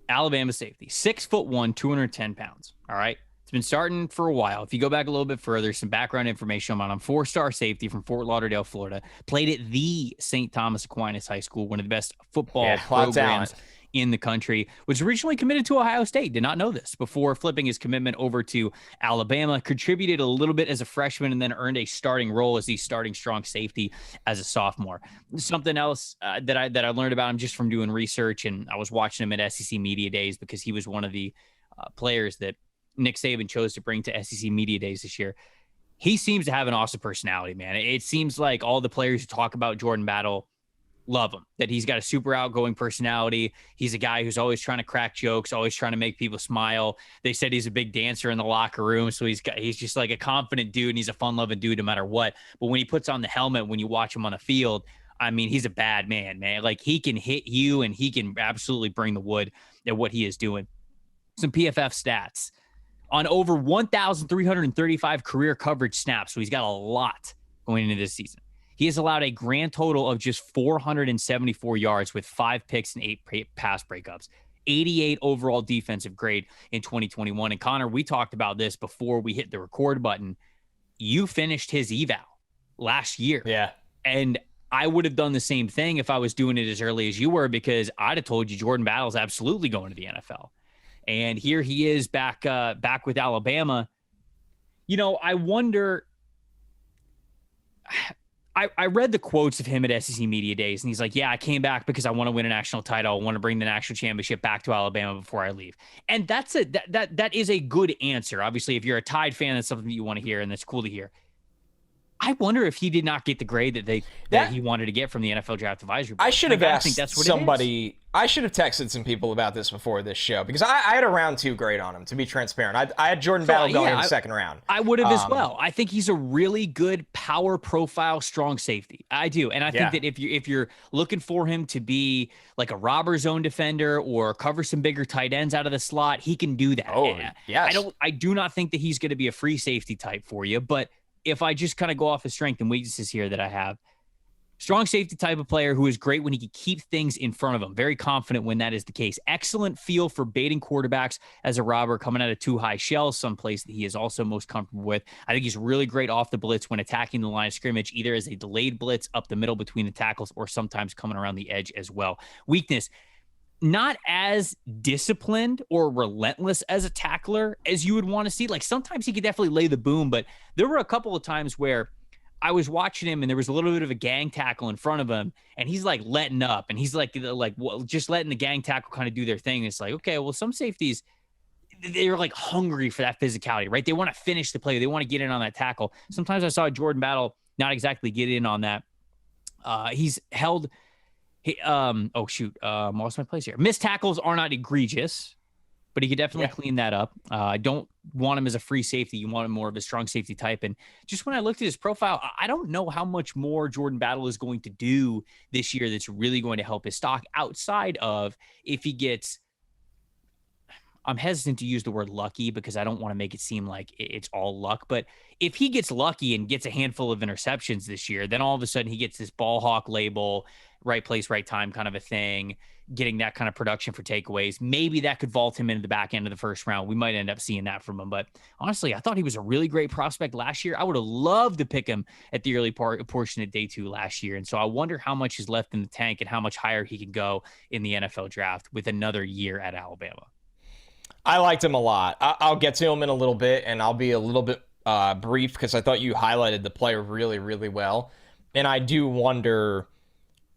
Speaker 1: Alabama safety, 6'1", 210 pounds. All right. It's been starting for a while. If you go back a little bit further, some background information on him. 4-star safety from Fort Lauderdale, Florida. Played at the St. Thomas Aquinas High School, one of the best football programs in the country. Was originally committed to Ohio State. Did not know this before flipping his commitment over to Alabama. Contributed a little bit as a freshman and then earned a starting role as the starting strong safety as a sophomore. Something else that I learned about him just from doing research, and I was watching him at SEC Media Days because he was one of the players that Nick Saban chose to bring to SEC Media Days this year. He seems to have an awesome personality, man. It seems like all the players who talk about Jordan Battle love him, that he's got a super outgoing personality. He's a guy who's always trying to crack jokes, always trying to make people smile. They said he's a big dancer in the locker room, so he's just like a confident dude, and he's a fun-loving dude no matter what. But when he puts on the helmet, when you watch him on the field, I mean, he's a bad man, man. Like, he can hit you, and he can absolutely bring the wood at what he is doing. Some PFF stats. On over 1,335 career coverage snaps, so he's got a lot going into this season. He has allowed a grand total of just 474 yards with 5 picks and 8 pass breakups. 88 overall defensive grade in 2021. And Connor, we talked about this before we hit the record button. You finished his eval last year.
Speaker 2: Yeah.
Speaker 1: And I would have done the same thing if I was doing it as early as you were, because I'd have told you Jordan Battle's absolutely going to the NFL. And here he is back with Alabama. You know, I wonder. I read the quotes of him at SEC Media Days, and he's like, yeah, I came back because I want to win a national title. I want to bring the national championship back to Alabama before I leave. And that is a good answer. Obviously, if you're a Tide fan, that's something that you want to hear, and that's cool to hear. I wonder if he did not get the grade that he wanted to get from the NFL Draft Advisory Board.
Speaker 2: I should have asked somebody. I should have texted some people about this before this show, because I had a round 2 grade on him, to be transparent. I had Jordan Battle going in the second round.
Speaker 1: I would have as well. I think he's a really good power profile, strong safety. I do. And I think that if you're looking for him to be like a robber zone defender or cover some bigger tight ends out of the slot, he can do that.
Speaker 2: Oh, yes.
Speaker 1: I do not think that he's going to be a free safety type for you, but if I just kind of go off his strength and weaknesses here that I have, strong safety type of player who is great when he can keep things in front of him. Very confident when that is the case. Excellent feel for baiting quarterbacks as a robber coming out of 2 high shells, someplace that he is also most comfortable with. I think he's really great off the blitz when attacking the line of scrimmage, either as a delayed blitz up the middle between the tackles or sometimes coming around the edge as well. Weakness, not as disciplined or relentless as a tackler as you would want to see. Like, sometimes he could definitely lay the boom, but there were a couple of times where I was watching him and there was a little bit of a gang tackle in front of him, and he's like letting up, and he's like just letting the gang tackle kind of do their thing. It's like, okay, well, some safeties, they're like hungry for that physicality, right? They want to finish the play. They want to get in on that tackle. Sometimes I saw Jordan Battle not exactly get in on that. He's held... lost my place here. Missed tackles are not egregious, but he could definitely clean that up. I don't want him as a free safety. You want him more of a strong safety type. And just when I looked at his profile, I don't know how much more Jordan Battle is going to do this year that's really going to help his stock, outside of if he gets... I'm hesitant to use the word lucky because I don't want to make it seem like it's all luck. But if he gets lucky and gets a handful of interceptions this year, then all of a sudden he gets this ball hawk label, right place, right time kind of a thing, getting that kind of production for takeaways. Maybe that could vault him into the back end of the first round. We might end up seeing that from him. But honestly, I thought he was a really great prospect last year. I would have loved to pick him at the early portion of day 2 last year. And so I wonder how much is left in the tank and how much higher he can go in the NFL draft with another year at Alabama.
Speaker 2: I liked him a lot. I'll get to him in a little bit, and I'll be a little bit brief because I thought you highlighted the player really, really well. And I do wonder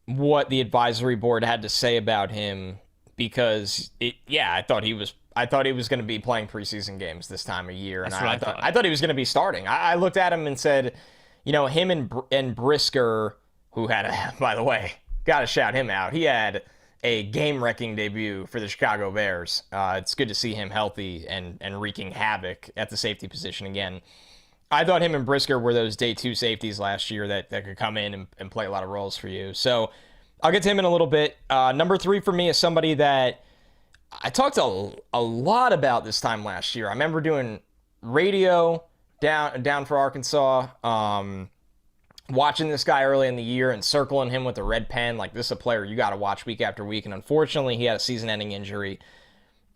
Speaker 2: what the advisory board had to say about him because I thought he was going to be playing preseason games this time of year, and
Speaker 1: That's what I thought.
Speaker 2: I thought he was going to be starting. I looked at him and said, him and Brisker, who had by the way, got to shout him out. He had a game-wrecking debut for the Chicago Bears. It's good to see him healthy and wreaking havoc at the safety position again. I thought him and Brisker were those day 2 safeties last year that could come in and play a lot of roles for you. So I'll get to him in a little bit. Number 3 for me is somebody that I talked a lot about this time last year. I remember doing radio down for Arkansas, watching this guy early in the year and circling him with a red pen. Like, this is a player you got to watch week after week. And unfortunately, he had a season-ending injury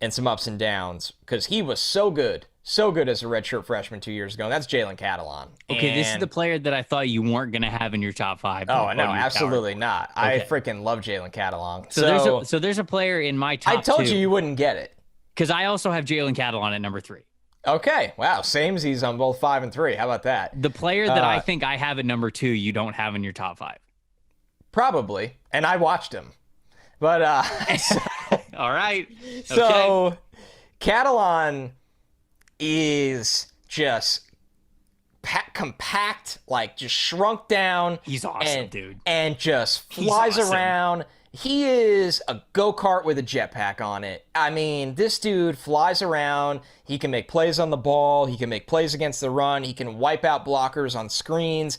Speaker 2: and some ups and downs because he was so good as a redshirt freshman 2 years ago. And that's Jalen Catalon.
Speaker 1: Okay, this is the player that I thought you weren't going to have in your top 5.
Speaker 2: Oh, no, absolutely not. Okay. I freaking love Jalen Catalon.
Speaker 1: So there's a player in my top 2.
Speaker 2: I told you wouldn't get it.
Speaker 1: Because I also have Jalen Catalon at number 3.
Speaker 2: Okay, wow, samesies on both 5 and 3. How about that?
Speaker 1: The player that I think I have at number 2, you don't have in your top 5.
Speaker 2: Probably, and I watched him. But,
Speaker 1: all right. Okay.
Speaker 2: So, Catalon is just compact, like just shrunk down.
Speaker 1: He's awesome, dude.
Speaker 2: And just flies around. He is a go-kart with a jetpack on it. I mean, this dude flies around. He can make plays on the ball. He can make plays against the run. He can wipe out blockers on screens.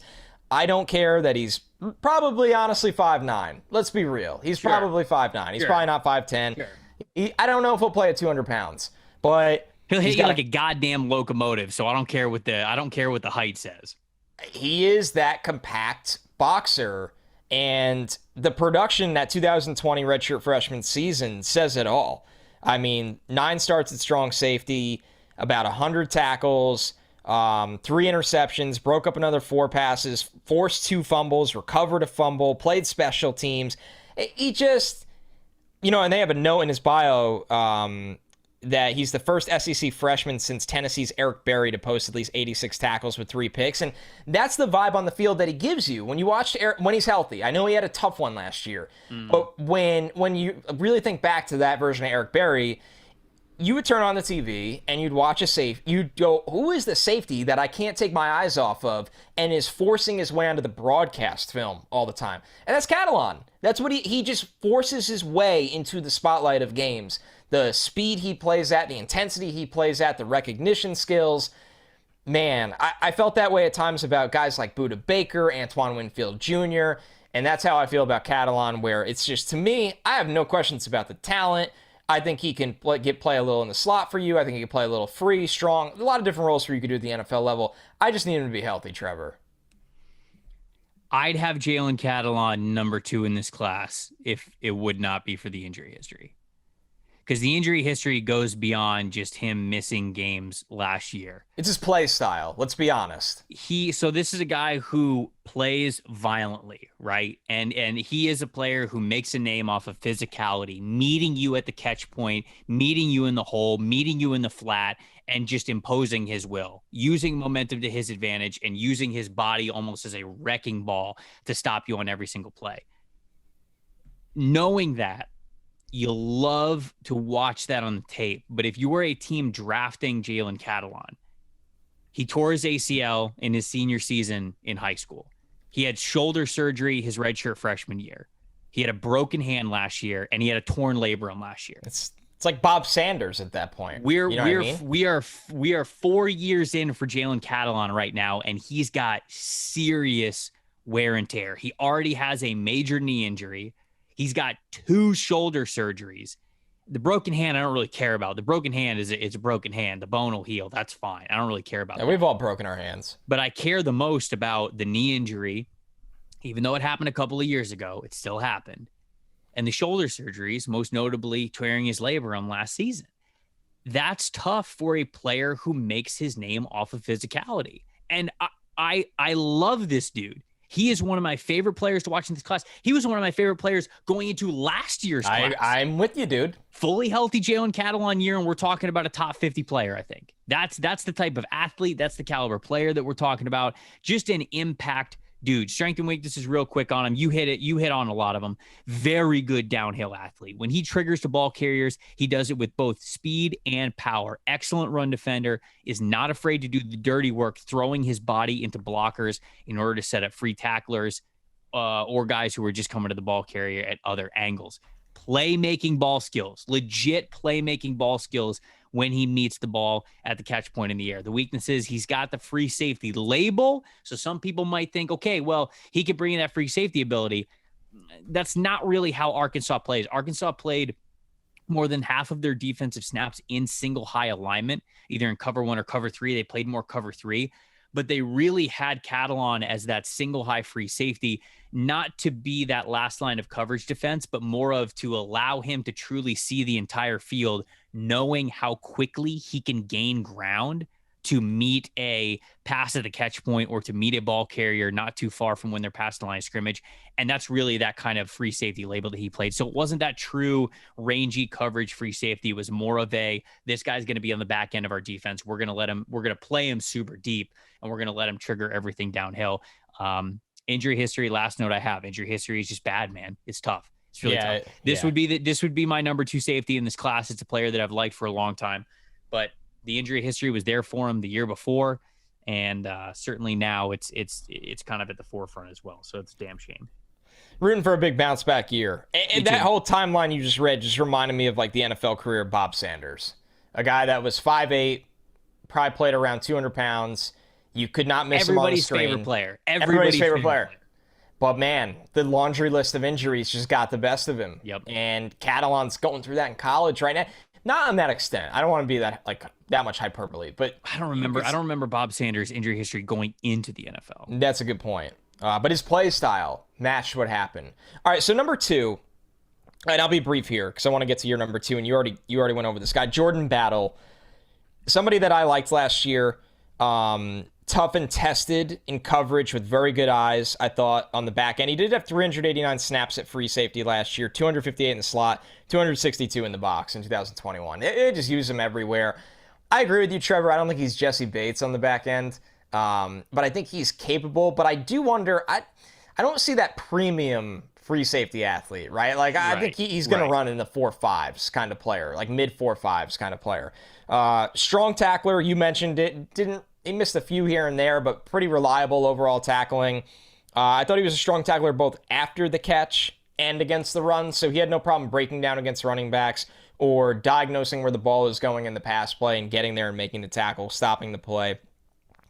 Speaker 2: I don't care that he's probably, honestly, 5'9". Let's be real. He's probably 5'9". He's probably not 5'10". Sure. I don't know if he'll play at 200 pounds, but
Speaker 1: he'll hit you like a goddamn locomotive. So I don't care what the height says.
Speaker 2: He is that compact boxer. And the production that 2020 redshirt freshman season says it all. I mean, 9 starts at strong safety, about 100 tackles, 3 interceptions, broke up another 4 passes, forced 2 fumbles, recovered a fumble, played special teams. He just, and they have a note in his bio that he's the first SEC freshman since Tennessee's Eric Berry to post at least 86 tackles with 3 picks. And that's the vibe on the field that he gives you when you watch Eric, when he's healthy. I know he had a tough one last year, but when you really think back to that version of Eric Berry, you would turn on the TV and you'd watch a safe. You'd go, who is the safety that I can't take my eyes off of and is forcing his way onto the broadcast film all the time? And that's Catalon. That's what he just forces his way into the spotlight of games. The speed he plays at, the intensity he plays at, the recognition skills. Man, I felt that way at times about guys like Budda Baker, Antoine Winfield Jr., and that's how I feel about Catalon, where it's just, to me, I have no questions about the talent. I think he can play a little in the slot for you. I think he can play a little free, strong, a lot of different roles for you could do at the NFL level. I just need him to be healthy, Trevor.
Speaker 1: I'd have Jalen Catalon number 2 in this class if it would not be for the injury history. Because the injury history goes beyond just him missing games last year.
Speaker 2: It's his play style. Let's be honest.
Speaker 1: So this is a guy who plays violently, right? And he is a player who makes a name off of physicality, meeting you at the catch point, meeting you in the hole, meeting you in the flat, and just imposing his will, using momentum to his advantage and using his body almost as a wrecking ball to stop you on every single play. Knowing that, you'll love to watch that on the tape. But if you were a team drafting Jalen Catalon, he tore his ACL in his senior season in high school. He had shoulder surgery his redshirt freshman year. He had a broken hand last year, and he had a torn labrum last year.
Speaker 2: It's like Bob Sanders at that point.
Speaker 1: We are 4 years in for Jalen Catalon right now, and he's got serious wear and tear. He already has a major knee injury. He's got 2 shoulder surgeries. The broken hand, I don't really care about. The broken hand it's a broken hand. The bone will heal. That's fine. I don't really care about that.
Speaker 2: We've all broken our hands.
Speaker 1: But I care the most about the knee injury. Even though it happened a couple of years ago, it still happened. And the shoulder surgeries, most notably tearing his labrum last season. That's tough for a player who makes his name off of physicality. And I love this dude. He is one of my favorite players to watch in this class. He was one of my favorite players going into last year's class.
Speaker 2: I'm with you, dude.
Speaker 1: Fully healthy Jalen Catalon year, and we're talking about a top 50 player, I think. That's the type of athlete, that's the caliber player that we're talking about. Just an impact dude, strength and weaknesses real quick on him. You hit it. You hit on a lot of them. Very good downhill athlete. When he triggers the ball carriers, he does it with both speed and power. Excellent run defender, is not afraid to do the dirty work, throwing his body into blockers in order to set up free tacklers or guys who are just coming to the ball carrier at other angles. Playmaking ball skills, legit playmaking ball skills when he meets the ball at the catch point in the air. The weakness is he's got the free safety label. So some people might think, okay, well, he could bring in that free safety ability. That's not really how Arkansas plays. Arkansas played more than half of their defensive snaps in single high alignment, either in cover 1 or cover 3. They played more cover 3, but they really had Catalon as that single high free safety, not to be that last line of coverage defense, but more of to allow him to truly see the entire field, knowing how quickly he can gain ground to meet a pass at the catch point or to meet a ball carrier not too far from when they're past the line of scrimmage. And that's really that kind of free safety label that he played. So it wasn't that true rangy coverage free safety. It was more of a, this guy's going to be on the back end of our defense. We're going to play him super deep, and we're going to let him trigger everything downhill. Injury history, last note I have, injury history is just bad, man. It's tough. It's really tough. This would be my number 2 safety in this class. It's a player that I've liked for a long time, but the injury history was there for him the year before, and certainly now it's kind of at the forefront as well. So it's a damn shame.
Speaker 2: Rooting for a big bounce back year. And that whole timeline you just read just reminded me of like the NFL career of Bob Sanders, a guy that was 5'8", probably played around 200 pounds. You could not miss him on the screen. Everybody's favorite player. But man, the laundry list of injuries just got the best of him.
Speaker 1: Yep.
Speaker 2: And Catalon's going through that in college right now. Not on that extent. I don't want to be that much hyperbole, but
Speaker 1: I don't remember Bob Sanders' injury history going into the NFL.
Speaker 2: That's a good point. But his play style matched what happened. All right, so number 2, and I'll be brief here because I want to get to your number 2, and you already went over this guy, Jordan Battle, somebody that I liked last year. Tough and tested in coverage with very good eyes, I thought, on the back end. He did have 389 snaps at free safety last year, 258 in the slot, 262 in the box in 2021. It just used him everywhere. I agree with you, Trevor. I don't think he's Jesse Bates on the back end, but I think he's capable. But I do wonder, I don't see that premium free safety athlete, right? Like, I think he's going to run in the 4.5s kind of player, like mid 4.5s kind of player. Strong tackler, you mentioned it. He missed a few here and there, but pretty reliable overall tackling. I thought he was a strong tackler both after the catch and against the run, so he had no problem breaking down against running backs or diagnosing where the ball is going in the pass play and getting there and making the tackle, stopping the play.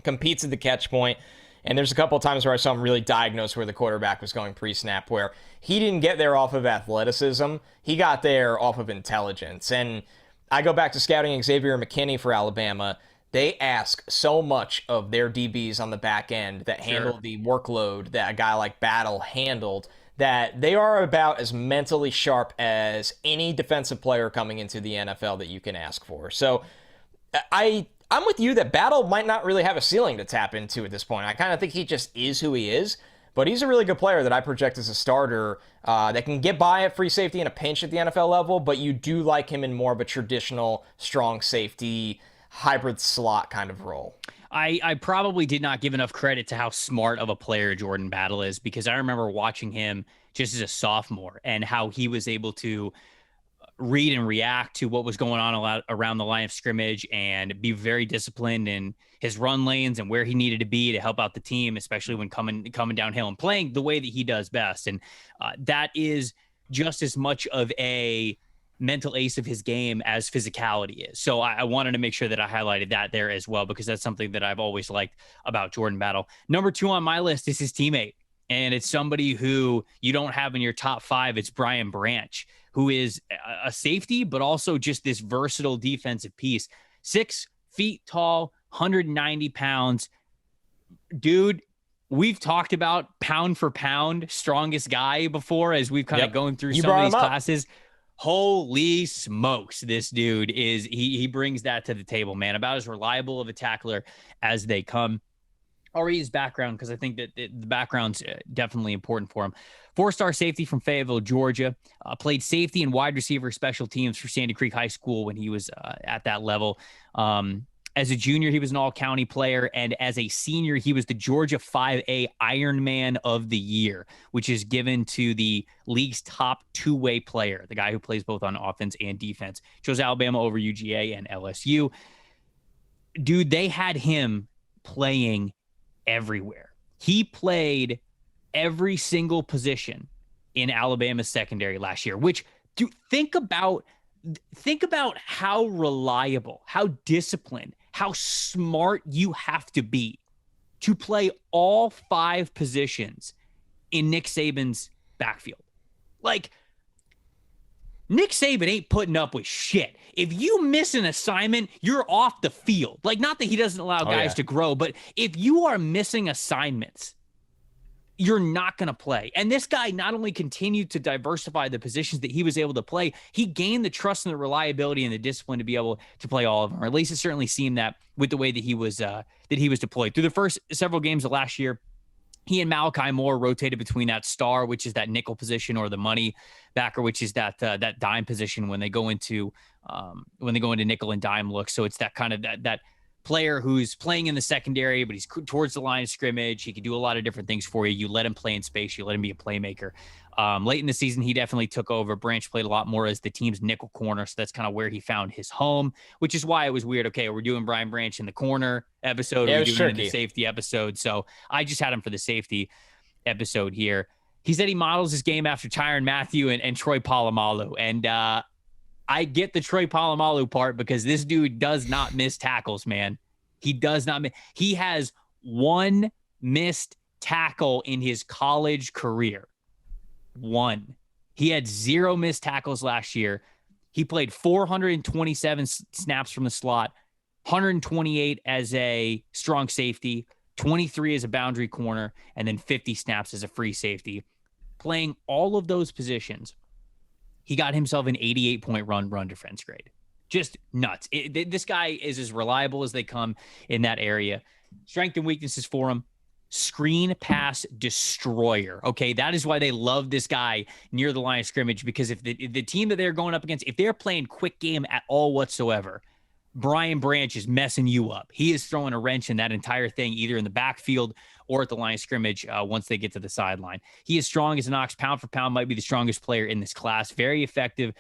Speaker 2: Competes at the catch point, and there's a couple of times where I saw him really diagnose where the quarterback was going pre-snap, where he didn't get there off of athleticism. He got there off of intelligence. And I go back to scouting Xavier McKinney for Alabama. They ask so much of their DBs on the back end that handle the workload that a guy like Battle handled, that they are about as mentally sharp as any defensive player coming into the NFL that you can ask for. So I'm with you that Battle might not really have a ceiling to tap into at this point. I kind of think he just is who he is, but he's a really good player that I project as a starter that can get by at free safety in a pinch at the NFL level, but you do like him in more of a traditional strong safety hybrid slot kind of role.
Speaker 1: I probably did not give enough credit to how smart of a player Jordan Battle is, because I remember watching him just as a sophomore and how he was able to read and react to what was going on around the line of scrimmage and be very disciplined in his run lanes and where he needed to be to help out the team, especially when coming downhill and playing the way that he does best. And that is just as much of a mental ace of his game as physicality is. So I wanted to make sure that I highlighted that there as well, because that's something that I've always liked about Jordan Battle. Number 2 on my list is his teammate, and it's somebody who you don't have in your top 5. It's Brian Branch, who is a safety, but also just this versatile defensive piece. 6 feet tall, 190 pounds. Dude, we've talked about pound for pound strongest guy before as we've kind of going through some of these classes. Holy smokes, this dude is, he brings that to the table, man. About as reliable of a tackler as they come. I'll read his background because I think that the background's definitely important for him. 4-star safety from Fayetteville, Georgia. Played safety and wide receiver special teams for Sandy Creek High School when he was at that level. As a junior, he was an all-county player, and as a senior, he was the Georgia 5A Ironman of the Year, which is given to the league's top two-way player, the guy who plays both on offense and defense. Chose Alabama over UGA and LSU. Dude, they had him playing everywhere. He played every single position in Alabama's secondary last year, which, dude, think about how reliable, how disciplined, how smart you have to be to play all 5 positions in Nick Saban's backfield. Like, Nick Saban ain't putting up with shit. If you miss an assignment, you're off the field. Like, not that he doesn't allow guys to grow, but if you are missing assignments, you're not going to play. And this guy not only continued to diversify the positions that he was able to play, he gained the trust and the reliability and the discipline to be able to play all of them. Or at least it certainly seemed that with the way that he was deployed. Through the first several games of last year, he and Malachi Moore rotated between that star, which is that nickel position, or the money backer, which is that dime position when they go into nickel and dime looks. So it's that kind of that player who's playing in the secondary, but he's towards the line of scrimmage. He can do a lot of different things for you. You let him play in space. You let him be a playmaker. Late in the season, he definitely took over. Branch played a lot more as the team's nickel corner, so that's kind of where he found his home, which is why it was weird. Okay, we're doing Brian Branch in the corner episode. We're doing it in the safety episode. So I just had him for the safety episode here. He said he models his game after Tyrann Mathieu and Troy Polamalu. And I get the Troy Polamalu part because this dude does not miss tackles, man. He does not miss. He has 1 missed tackle in his college career. 1. He had 0 missed tackles last year. He played 427 snaps from the slot, 128 as a strong safety, 23 as a boundary corner, and then 50 snaps as a free safety. Playing all of those positions, he got himself an 88-point run defense grade. Just nuts. This guy is as reliable as they come in that area. Strength and weaknesses for him: screen pass destroyer. Okay, that is why they love this guy near the line of scrimmage, because if the team that they're going up against, if they're playing quick game at all whatsoever, Brian Branch is messing you up. He is throwing a wrench in that entire thing, either in the backfield or at the line of scrimmage once they get to the sideline. He is strong as an ox. Pound for pound, might be the strongest player in this class. Very effective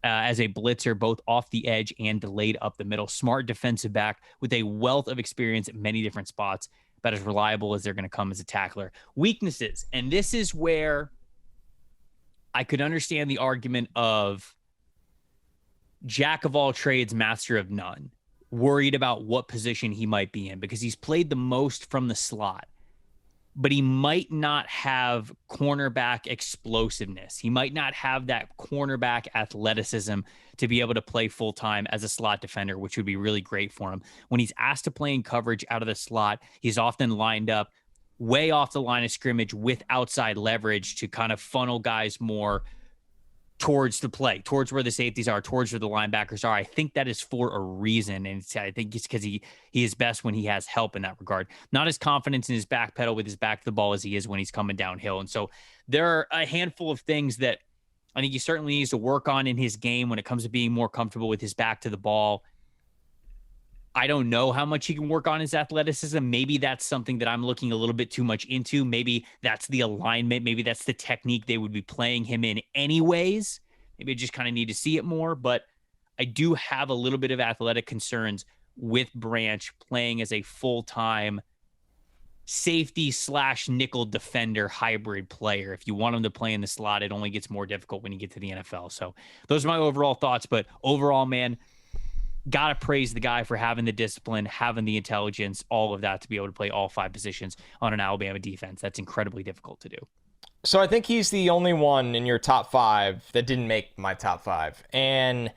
Speaker 1: as a blitzer, both off the edge and delayed up the middle. Smart defensive back with a wealth of experience at many different spots. About as reliable as they're going to come as a tackler. Weaknesses, and this is where I could understand the argument of jack of all trades, master of none, worried about what position he might be in, because he's played the most from the slot, but he might not have cornerback explosiveness. He might not have that cornerback athleticism to be able to play full-time as a slot defender, which would be really great for him. When he's asked to play in coverage out of the slot, he's often lined up way off the line of scrimmage with outside leverage to kind of funnel guys more towards the play, towards where the safeties are, towards where the linebackers are. I think that is for a reason, and I think it's because he is best when he has help in that regard. Not as confident in his back pedal with his back to the ball as he is when he's coming downhill. And so there are a handful of things that I think he certainly needs to work on in his game when it comes to being more comfortable with his back to the ball. I don't know how much he can work on his athleticism. Maybe that's something that I'm looking a little bit too much into. Maybe that's the alignment. Maybe that's the technique they would be playing him in anyways. Maybe I just kind of need to see it more. But I do have a little bit of athletic concerns with Branch playing as a full-time safety / nickel defender hybrid player. If you want him to play in the slot, it only gets more difficult when you get to the NFL. So those are my overall thoughts. But overall, man, got to praise the guy for having the discipline, having the intelligence, all of that to be able to play all 5 positions on an Alabama defense. That's incredibly difficult to do.
Speaker 2: So I think he's the only one in your top 5 that didn't make my top 5. And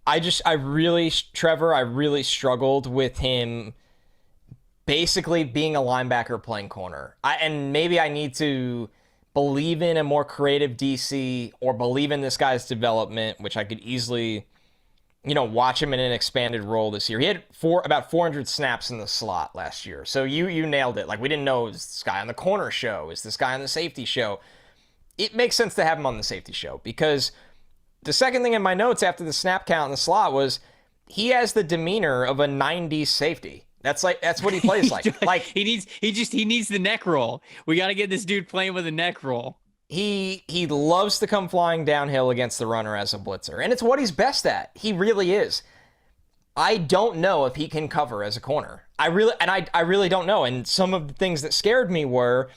Speaker 2: Trevor, I really struggled with him basically being a linebacker playing corner. And maybe I need to believe in a more creative DC or believe in this guy's development, which I could easily, watch him in an expanded role this year. He had about 400 snaps in the slot last year. So you nailed it. Like, we didn't know, is this guy on the corner show? Is this guy on the safety show? It makes sense to have him on the safety show, because the second thing in my notes after the snap count in the slot was he has the demeanor of a 90s safety. That's what he plays like. Like
Speaker 1: he needs the neck roll. We got to get this dude playing with a neck roll.
Speaker 2: he loves to come flying downhill against the runner as a blitzer, and it's what he's best at. He really is. I don't know if he can cover as a corner. I really don't know. And some of the things that scared me were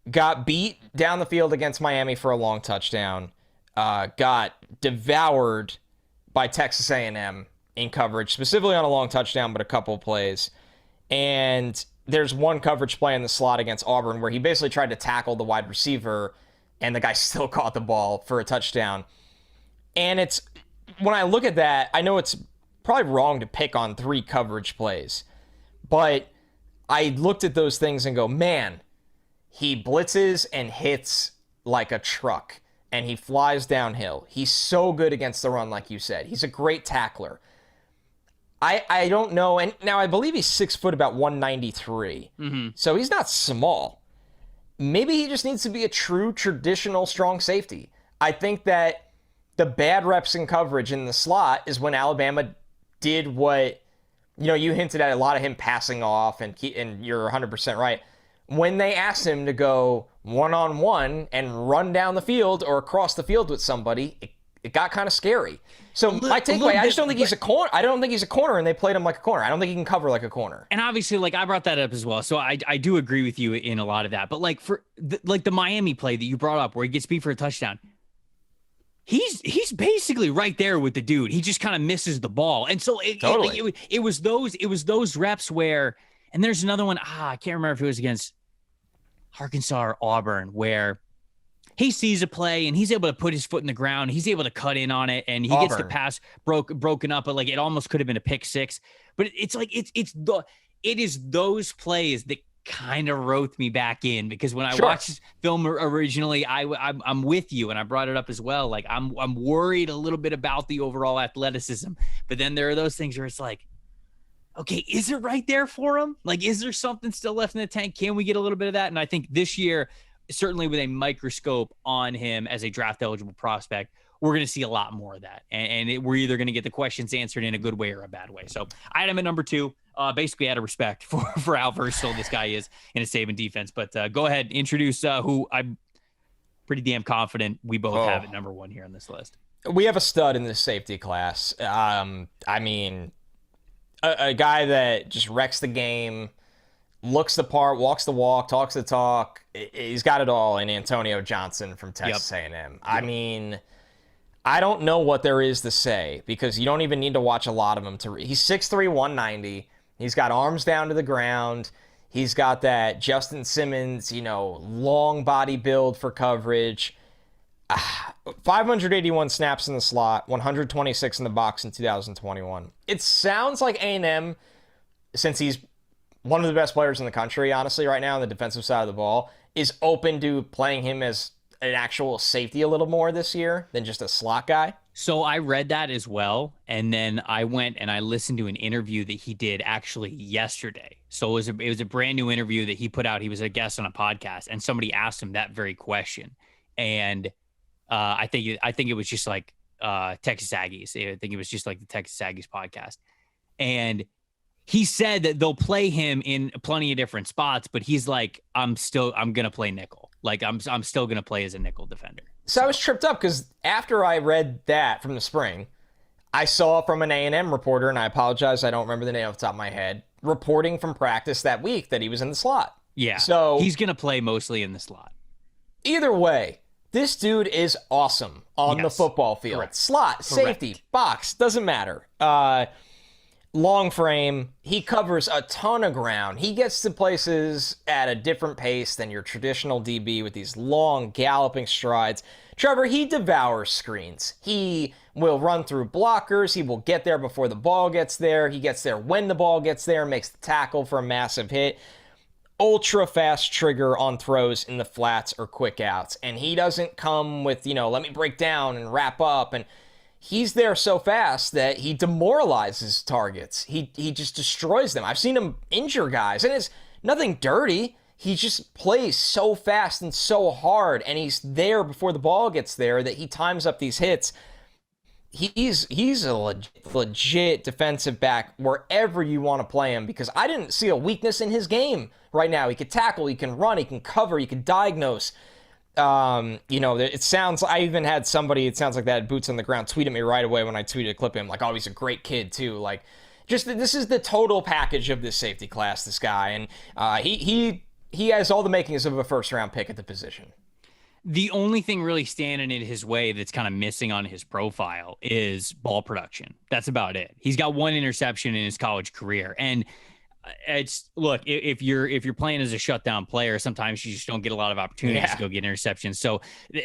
Speaker 2: got beat down the field against Miami for a long touchdown, got devoured by Texas A&M in coverage, specifically on a long touchdown, but a couple of plays. And there's one coverage play in the slot against Auburn where he basically tried to tackle the wide receiver, and the guy still caught the ball for a touchdown. And it's, when I look at that, I know it's probably wrong to pick on 3 coverage plays, but I looked at those things and go, man, he blitzes and hits like a truck, and he flies downhill. He's so good against the run, like you said. He's a great tackler. I don't know, and now I believe he's 6 foot, about 193, so he's not small. Maybe he just needs to be a true traditional strong safety. I think that the bad reps in coverage in the slot is when Alabama did what, you hinted at a lot of him passing off, and you're 100% right. When they asked him to go one-on-one and run down the field or across the field with somebody, it got kind of scary. So my takeaway, I just don't think he's a corner. I don't think he's a corner, and they played him like a corner. I don't think he can cover like a corner.
Speaker 1: And obviously, like, I brought that up as well. So I do agree with you in a lot of that. But like the Miami play that you brought up where he gets beat for a touchdown, he's basically right there with the dude. He just kind of misses the ball. And so it was those reps where, and there's another one, I can't remember if it was against Arkansas or Auburn, where he sees a play and he's able to put his foot in the ground. He's able to cut in on it, and he gets the pass broken up, but like it almost could have been a pick six. But it's like it is those plays that kind of wrote me back in, because when I watched film originally, I'm with you, and I brought it up as well. Like I'm worried a little bit about the overall athleticism, but then there are those things where it's like, okay, is it right there for him? Like, is there something still left in the tank? Can we get a little bit of that? And I think this year, certainly with a microscope on him as a draft eligible prospect, we're going to see a lot more of that. And we're either going to get the questions answered in a good way or a bad way. So I had him at number 2, basically out of respect for how versatile this guy is in a Saban defense. But go ahead, introduce who I'm pretty damn confident we both have at number 1 here on this list.
Speaker 2: We have a stud in this safety class. I mean, a guy that just wrecks the game, looks the part, walks the walk, talks the talk. He's got it all in Antonio Johnson from Texas A&M. I mean, I don't know what there is to say, because you don't even need to watch a lot of him to read. He's 6'3", 190. He's got arms down to the ground. He's got that Justin Simmons, long body build for coverage. 581 snaps in the slot, 126 in the box in 2021. It sounds like A&M, since he's one of the best players in the country, honestly, right now on the defensive side of the ball, is open to playing him as an actual safety a little more this year than just a slot guy.
Speaker 1: So I read that as well, and then I went and I listened to an interview that he did actually yesterday. So it was a brand new interview that he put out. He was a guest on a podcast, and somebody asked him that very question. And I think it was just like Texas Aggies. I think it was just like the Texas Aggies podcast. And he said that they'll play him in plenty of different spots, but he's like, I'm going to play nickel. Like I'm still going to play as a nickel defender.
Speaker 2: So I was tripped up because after I read that from the spring, I saw from an A&M reporter, and I apologize, I don't remember the name off the top of my head, reporting from practice that week that he was in the slot.
Speaker 1: Yeah.
Speaker 2: So
Speaker 1: he's going to play mostly in the slot.
Speaker 2: Either way, this dude is awesome on the football field.
Speaker 1: Correct.
Speaker 2: Slot, safety, box, doesn't matter. Long frame, he covers a ton of ground. He gets to places at a different pace than your traditional DB with these long galloping strides. Trevor, he devours screens. He will run through blockers. He will get there before the ball gets there. He gets there when the ball gets there, makes the tackle for a massive hit. Ultra fast trigger on throws in the flats or quick outs. And he doesn't come with, let me break down and wrap up. And he's there so fast that he demoralizes targets. He just destroys them. I've seen him injure guys, and it's nothing dirty. He just plays so fast and so hard, and he's there before the ball gets there that he times up these hits. he's a legit defensive back wherever you want to play him, because I didn't see a weakness in his game right now. He could tackle, he can run, he can cover, he can diagnose. It sounds, I even had somebody, it sounds like that boots on the ground, tweet at me right away when I tweeted a clip of him, like, oh, he's a great kid too. Like, just this is the total package of this safety class, this guy. And he has all the makings of a first round pick at the position.
Speaker 1: The only thing really standing in his way that's kind of missing on his profile is ball production. That's about it. He's got one interception in his college career. And it's, look, if you're playing as a shutdown player, sometimes you just don't get a lot of opportunities to go get interceptions. So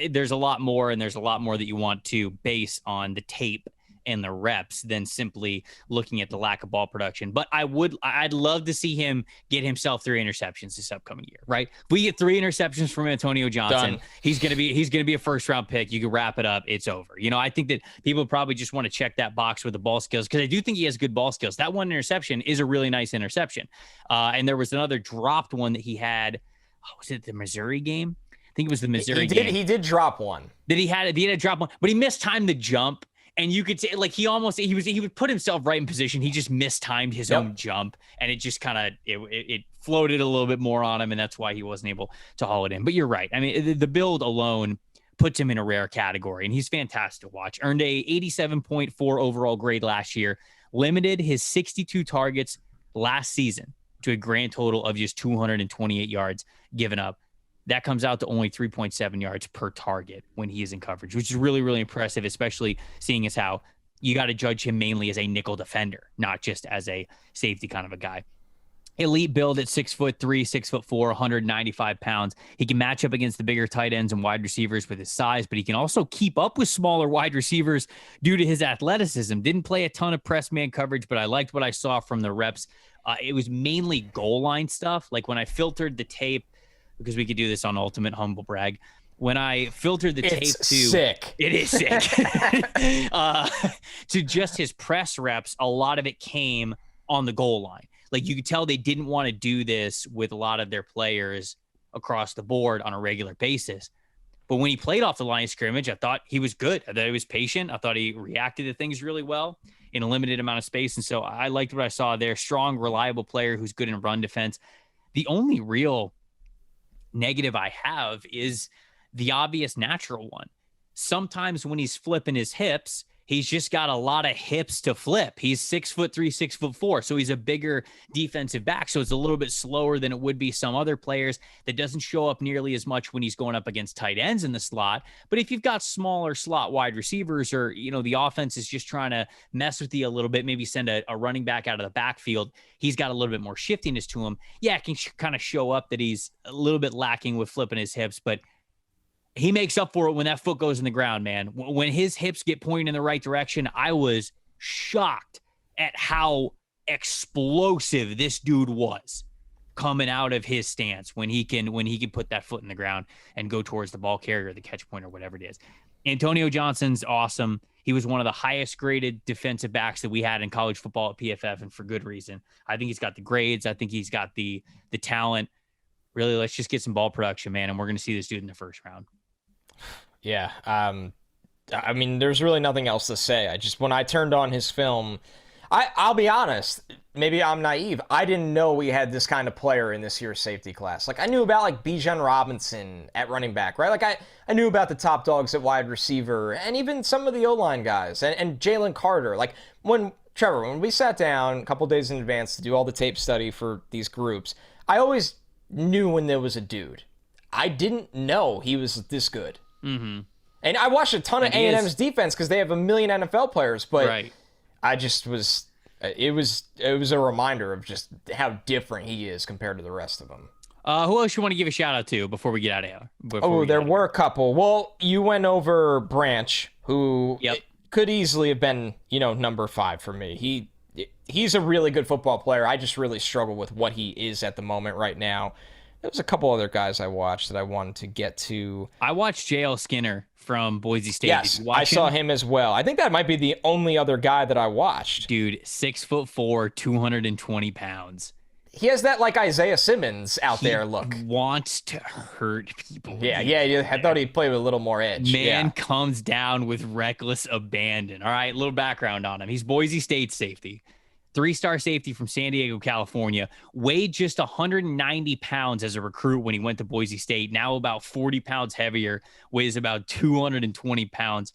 Speaker 1: there's a lot more, and there's a lot more that you want to base on the tape and the reps than simply looking at the lack of ball production. But I'd love to see him get himself 3 interceptions this upcoming year, right? If we get 3 interceptions from Antonio Johnson,
Speaker 2: Done.
Speaker 1: he's going to be a first round pick. You can wrap it up. It's over. I think that people probably just want to check that box with the ball skills, because I do think he has good ball skills. That one interception is a really nice interception. And there was another dropped one that he had. Oh, was it the Missouri game? I think it was the Missouri game.
Speaker 2: He did drop one.
Speaker 1: He had a drop one, but he mistimed the jump. And you could say, like, he would put himself right in position. He just mistimed his own jump, and it just kind of it floated a little bit more on him, and that's why he wasn't able to haul it in. But you're right. I mean, the build alone puts him in a rare category, and he's fantastic to watch. Earned a 87.4 overall grade last year, limited his 62 targets last season to a grand total of just 228 yards given up. That comes out to only 3.7 yards per target when he is in coverage, which is really, really impressive, especially seeing as how you got to judge him mainly as a nickel defender, not just as a safety kind of a guy. Elite build at 6'3", 6'4", 195 pounds. He can match up against the bigger tight ends and wide receivers with his size, but he can also keep up with smaller wide receivers due to his athleticism. Didn't play a ton of press man coverage, but I liked what I saw from the reps. It was mainly goal line stuff. Like when I filtered the tape, because we could do this on Ultimate Humble Brag. When I filtered the tape to
Speaker 2: sick.
Speaker 1: It is sick. To just his press reps, a lot of it came on the goal line. Like you could tell they didn't want to do this with a lot of their players across the board on a regular basis. But when he played off the line of scrimmage, I thought he was good. I thought he was patient. I thought he reacted to things really well in a limited amount of space. And so I liked what I saw there. Strong, reliable player who's good in run defense. The only real negative I have is the obvious natural one. Sometimes when he's flipping his hips, he's just got a lot of hips to flip. He's 6'3", 6'4", so he's a bigger defensive back. So it's a little bit slower than it would be some other players. That doesn't show up nearly as much when he's going up against tight ends in the slot. But if you've got smaller slot wide receivers, or the offense is just trying to mess with you a little bit, maybe send a running back out of the backfield, he's got a little bit more shiftiness to him. Yeah, it can kind of show up that he's a little bit lacking with flipping his hips, but he makes up for it when that foot goes in the ground, man. When his hips get pointing in the right direction, I was shocked at how explosive this dude was coming out of his stance when he can put that foot in the ground and go towards the ball carrier, the catch point, or whatever it is. Antonio Johnson's awesome. He was one of the highest graded defensive backs that we had in college football at PFF, and for good reason. I think he's got the grades. I think he's got the talent. Really, let's just get some ball production, man, and we're going to see this dude in the first round.
Speaker 2: Yeah. I mean, there's really nothing else to say. When I turned on his film, I'll be honest, maybe I'm naive. I didn't know we had this kind of player in this year's safety class. Like, I knew about, like, Bijan Robinson at running back, right? Like, I knew about the top dogs at wide receiver, and even some of the O-line guys, and Jalen Carter. Like, Trevor, when we sat down a couple days in advance to do all the tape study for these groups, I always knew when there was a dude. I didn't know he was this good.
Speaker 1: Mm-hmm.
Speaker 2: And I watched a ton of A&M's defense because they have a million NFL players, but
Speaker 1: right.
Speaker 2: I just was, it was a reminder of just how different he is compared to the rest of them.
Speaker 1: Who else you want to give a shout out to before we get out of here?
Speaker 2: There were a couple. Well, you went over Branch, who could easily have been, number 5 for me. He's a really good football player. I just really struggle with what he is at the moment right now. There was a couple other guys I watched that I wanted to get to.
Speaker 1: I watched J.L. Skinner from Boise State.
Speaker 2: Yes, I saw him as well. I think that might be the only other guy that I watched.
Speaker 1: Dude, 6'4", 220 pounds.
Speaker 2: He has that like Isaiah Simmons out there look.
Speaker 1: Wants to hurt people.
Speaker 2: Yeah. I thought he'd play with a little more edge.
Speaker 1: Man comes down with reckless abandon. All right, little background on him. He's Boise State safety. 3-star safety from San Diego, California. Weighed just 190 pounds as a recruit when he went to Boise State. Now about 40 pounds heavier. Weighs about 220 pounds.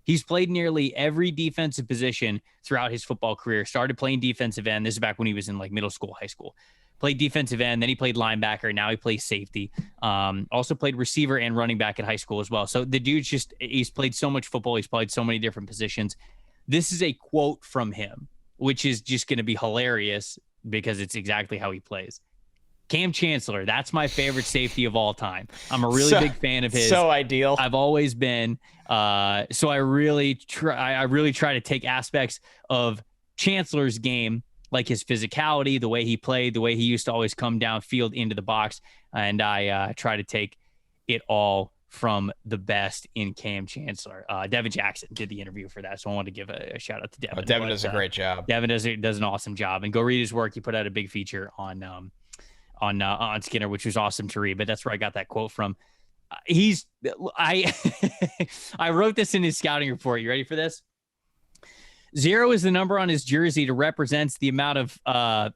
Speaker 1: He's played nearly every defensive position throughout his football career. Started playing defensive end. This is back when he was in like middle school, high school. Played defensive end, then he played linebacker. Now he plays safety. Also played receiver and running back in high school as well. So the dude's he's played so much football. He's played so many different positions. This is a quote from him, which is just going to be hilarious because it's exactly how he plays. Cam Chancellor, that's my favorite safety of all time. I'm a really big fan of his.
Speaker 2: So ideal.
Speaker 1: I've always been. So I really try to take aspects of Chancellor's game, like his physicality, the way he played, the way he used to always come downfield into the box. And I try to take it all from the best in Cam Chancellor. Devin Jackson did the interview for that. So I wanted to give a shout out to Devin.
Speaker 2: Devin does a great job.
Speaker 1: Devin does an awesome job, and go read his work. He put out a big feature on Skinner, which was awesome to read, but that's where I got that quote from. I wrote this in his scouting report. You ready for this? 0 is the number on his jersey to represents the amount of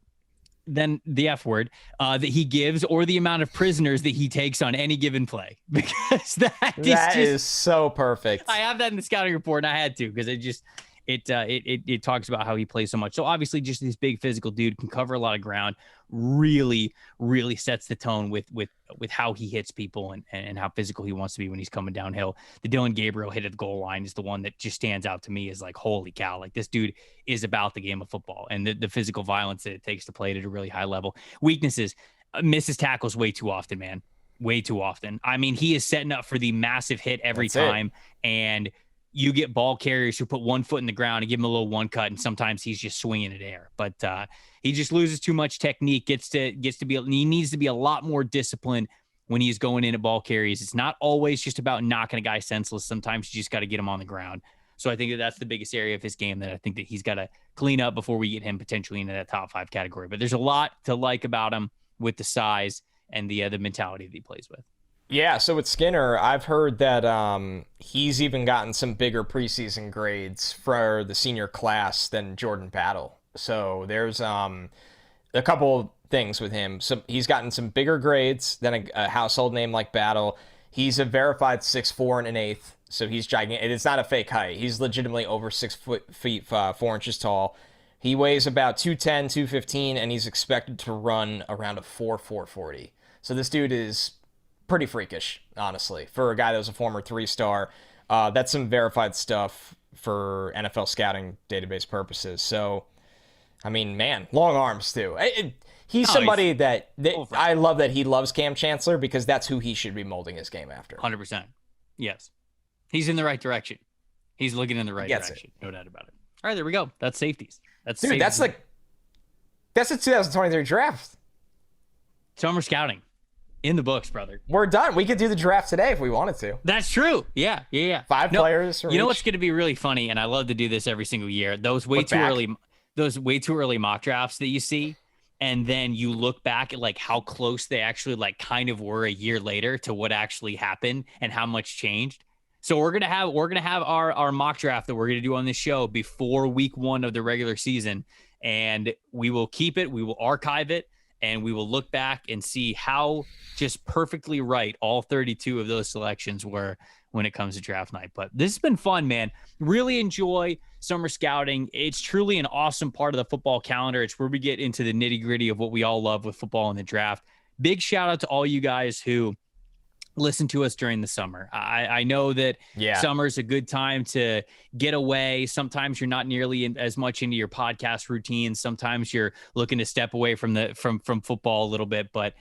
Speaker 1: then the F word that he gives, or the amount of prisoners that he takes on any given play. Because that is
Speaker 2: so perfect.
Speaker 1: I have that in the scouting report, and I had to, because it talks about how he plays so much. So obviously, just this big physical dude can cover a lot of ground. Really, really sets the tone with how he hits people and how physical he wants to be when he's coming downhill. The Dylan Gabriel hit at the goal line is the one that just stands out to me as like, holy cow, like this dude is about the game of football and the physical violence that it takes to play it at a really high level. Weaknesses, misses tackles way too often, man. Way too often. I mean, he is setting up for the massive hit every time. And you get ball carriers who put one foot in the ground and give him a little one cut, and sometimes he's just swinging it air. But he just loses too much technique. He needs to be a lot more disciplined when he's going in at ball carries. It's not always just about knocking a guy senseless. Sometimes you just got to get him on the ground. So I think that's the biggest area of his game that I think that he's got to clean up before we get him potentially into that top 5 category. But there's a lot to like about him with the size and the mentality that he plays with.
Speaker 2: Yeah, so with Skinner, I've heard that he's even gotten some bigger preseason grades for the senior class than Jordan Battle. So there's a couple things with him. So he's gotten some bigger grades than a household name like Battle. He's a verified 6'4" and 1/8", so he's gigantic. It's not a fake height. He's legitimately over 6 feet 4 inches tall. He weighs about 210, 215, and he's expected to run around a 4.40. So this dude is pretty freakish, honestly, for a guy that was a former 3-star. That's some verified stuff for NFL scouting database purposes. So, I mean, man, long arms too. He's somebody that I love that he loves Cam Chancellor, because that's who he should be molding his game after.
Speaker 1: 100%. Yes. He's in the right direction. He's looking in the right direction. No doubt about it. All right, there we go. That's safeties. That's the
Speaker 2: 2023 draft.
Speaker 1: Summer scouting. In the books, brother.
Speaker 2: We're done. We could do the draft today if we wanted to.
Speaker 1: That's true. Yeah.
Speaker 2: 5 players.
Speaker 1: You know what's going to be really funny, and I love to do this every single year. Those way too early mock drafts that you see, and then you look back at like how close they actually like kind of were a year later to what actually happened and how much changed. So we're gonna have our mock draft that we're gonna do on this show before week 1 of the regular season, and we will keep it. We will archive it. And we will look back and see how just perfectly right all 32 of those selections were when it comes to draft night. But this has been fun, man. Really enjoy summer scouting. It's truly an awesome part of the football calendar. It's where we get into the nitty-gritty of what we all love with football and the draft. Big shout out to all you guys who listen to us during the summer. I know that summer's a good time to get away. Sometimes you're not nearly as much into your podcast routine. Sometimes you're looking to step away from football a little bit. But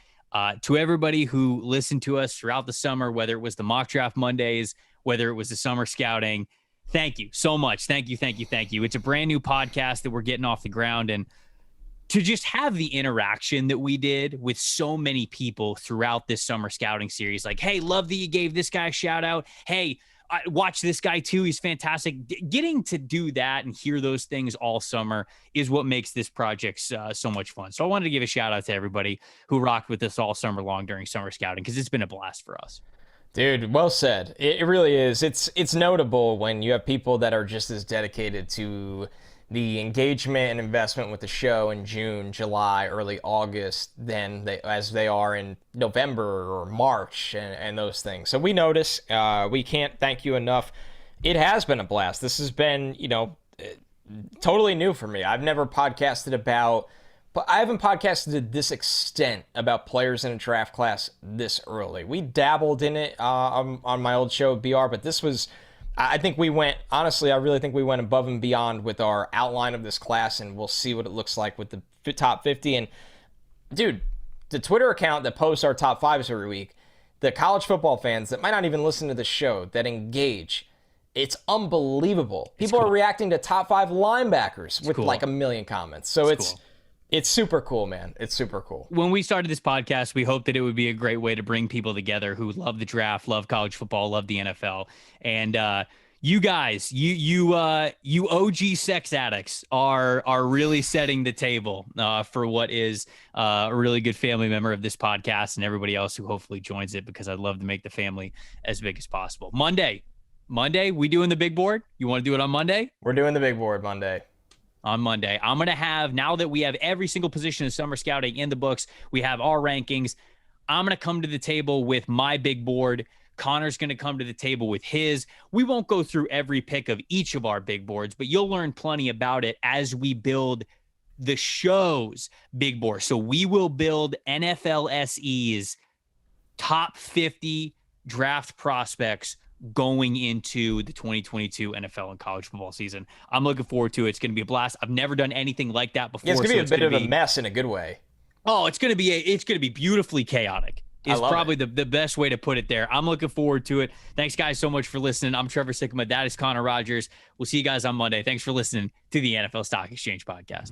Speaker 1: to everybody who listened to us throughout the summer, whether it was the mock draft Mondays, whether it was the summer scouting, thank you so much. Thank you. It's a brand new podcast that we're getting off the ground, and to just have the interaction that we did with so many people throughout this summer scouting series, like, hey, love that you gave this guy a shout out. Hey, I watch this guy too. He's fantastic. Getting to do that and hear those things all summer is what makes this project so much fun. So I wanted to give a shout out to everybody who rocked with us all summer long during summer scouting, because it's been a blast for us.
Speaker 2: Dude, well said. It really is. It's notable when you have people that are just as dedicated to the engagement and investment with the show in June, July, early August as they are in November or March and those things. So we notice. We can't thank you enough. It has been a blast. This has been, totally new for me. I've never podcasted about, but I haven't podcasted to this extent about players in a draft class this early. We dabbled in it on my old show, BR, but this was, I really think we went above and beyond with our outline of this class, and we'll see what it looks like with the top 50. And dude, the Twitter account that posts our top fives every week, the college football fans that might not even listen to the show that engage, it's unbelievable. People are reacting to top 5 linebackers with like a million comments. So it's super cool, man. It's super cool.
Speaker 1: When we started this podcast, we hoped that it would be a great way to bring people together who love the draft, love college football, love the NFL. And you guys, you OG sex addicts are really setting the table for what is a really good family member of this podcast and everybody else who hopefully joins it, because I'd love to make the family as big as possible. Monday, we doing the big board? You want to do it on Monday?
Speaker 2: We're doing the big board Monday.
Speaker 1: On Monday, I'm going to have, now that we have every single position of summer scouting in the books, we have our rankings. I'm going to come to the table with my big board. Connor's going to come to the table with his. We won't go through every pick of each of our big boards, but you'll learn plenty about it as we build the show's big board. So we will build NFL SE's top 50 draft prospects going into the 2022 NFL and college football season. I'm looking forward to it. It's going to be a blast. I've never done anything like that before.
Speaker 2: Yeah, it's going to be a bit of a mess in a good way.
Speaker 1: Oh, it's going to be beautifully chaotic. Is probably the best way to put it there. I'm looking forward to it. Thanks, guys, so much for listening. I'm Trevor Sikkema. That is Connor Rogers. We'll see you guys on Monday. Thanks for listening to the NFL Stock Exchange podcast.